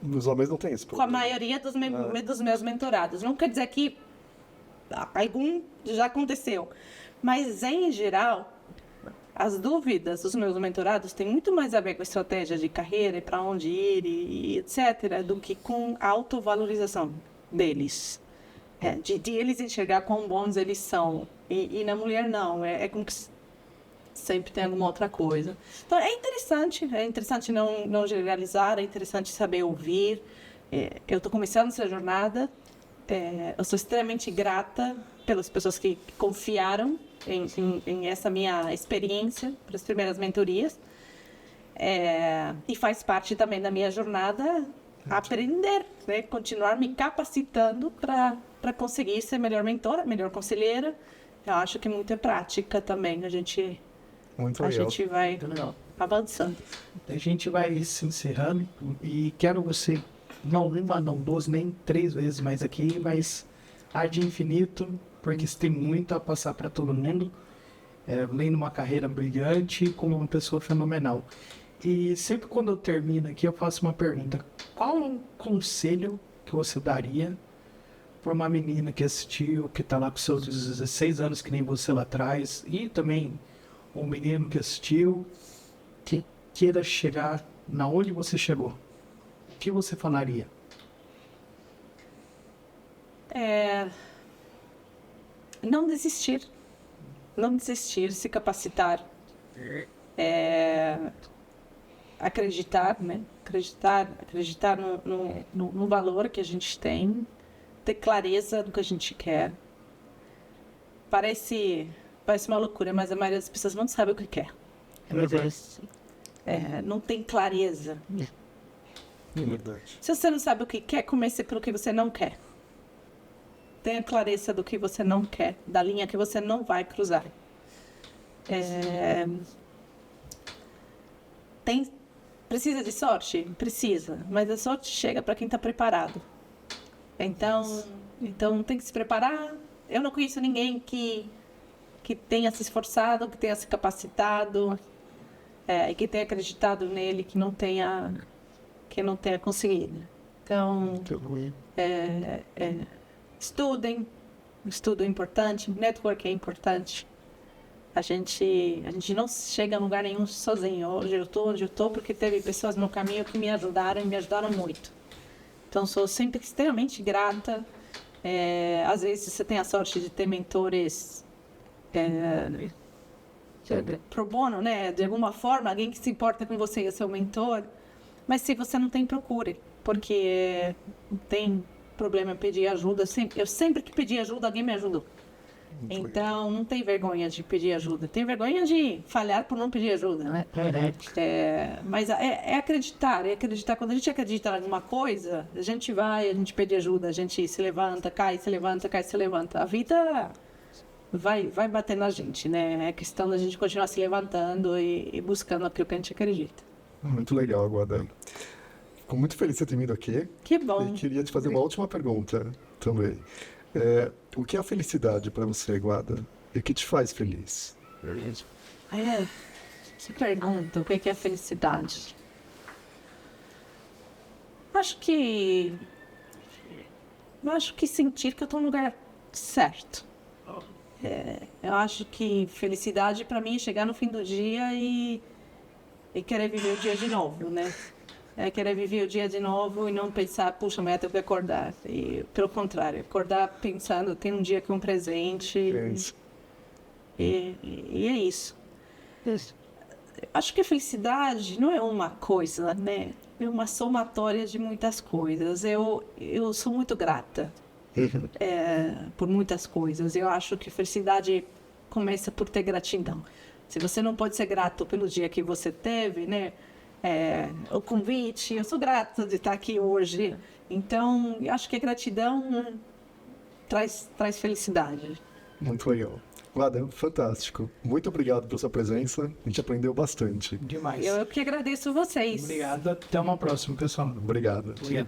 Os homens não têm isso. Com a maioria dos meus mentorados. Não quer dizer que algum já aconteceu. Mas, em geral, as dúvidas dos meus mentorados têm muito mais a ver com a estratégia de carreira e para onde ir e etc. do que com a autovalorização deles. De eles enxergar quão bons eles são. E na mulher, não. É como que sempre tem alguma outra coisa. Então, é interessante não generalizar, é interessante saber ouvir. Eu estou começando essa jornada, eu sou extremamente grata pelas pessoas que confiaram em essa minha experiência para as primeiras mentorias. E faz parte também da minha jornada aprender, né? Continuar me capacitando para conseguir ser melhor mentora, melhor conselheira. Eu acho que muito é prática também, a gente vai avançando. A gente vai se encerrando e quero você, não uma, não duas, nem 3 vezes mais aqui, mas ad infinito, porque você tem muito a passar para todo mundo, além de uma carreira brilhante, como uma pessoa fenomenal. E sempre quando eu termino aqui, eu faço uma pergunta: qual um conselho que você daria para uma menina que assistiu, que está lá com seus 16 anos, que nem você lá atrás, e também um menino que assistiu, que queira chegar na onde você chegou? O que você falaria? Não desistir. não desistir, se capacitar, acreditar, né? Acreditar no valor que a gente tem, ter clareza do que a gente quer. Parece uma loucura, mas a maioria das pessoas não sabe o que quer. Não tem clareza. É verdade. Se você não sabe o que quer, comece pelo que você não quer. Tenha clareza do que você não quer, da linha que você não vai cruzar. Precisa de sorte? Precisa, mas a sorte chega para quem está preparado. Então tem que se preparar. Eu não conheço ninguém que tenha se esforçado, que tenha se capacitado, e que tenha acreditado nele, que não tenha conseguido. Então, estudem, estudo é importante, network é importante. A gente não chega a lugar nenhum sozinho. Hoje eu estou onde eu estou porque teve pessoas no caminho que me ajudaram muito. Então, sou sempre extremamente grata. Às vezes você tem a sorte de ter mentores pro bono, né? De alguma forma, alguém que se importa com você é seu mentor. Mas se você não tem, procure. Porque não tem problema em pedir ajuda. Eu sempre que pedi ajuda, alguém me ajudou. Então, não tem vergonha de pedir ajuda. Tem vergonha de falhar por não pedir ajuda, né? Mas é acreditar. Quando a gente acredita em alguma coisa, a gente pede ajuda, a gente se levanta, cai, se levanta, cai, se levanta. A vida vai bater na gente, né? É questão da gente continuar se levantando e buscando aquilo que a gente acredita. Muito legal, Guada. Fico muito feliz de você ter vindo aqui. Que bom. E queria te fazer uma última pergunta também. O que é a felicidade para você, Guada? E o que te faz feliz? Você pergunta o que é felicidade. Acho que sentir que eu estou no lugar certo. Eu acho que felicidade para mim é chegar no fim do dia e querer viver o dia de novo, né? Querer viver o dia de novo e não pensar, puxa, amanhã eu tenho que acordar. E, pelo contrário, acordar pensando, tem um dia aqui, um presente. E é isso. Acho que a felicidade não é uma coisa, né? É uma somatória de muitas coisas. Eu sou muito grata por muitas coisas. Eu acho que felicidade começa por ter gratidão. Se você não pode ser grato pelo dia que você teve, né? O convite, eu sou grata de estar aqui hoje. Então, eu acho que a gratidão traz felicidade. Muito legal. Guada, fantástico. Muito obrigado pela sua presença. A gente aprendeu bastante. Demais. Eu que agradeço vocês. Obrigado. Até uma próxima, pessoal. Obrigado. Obrigado.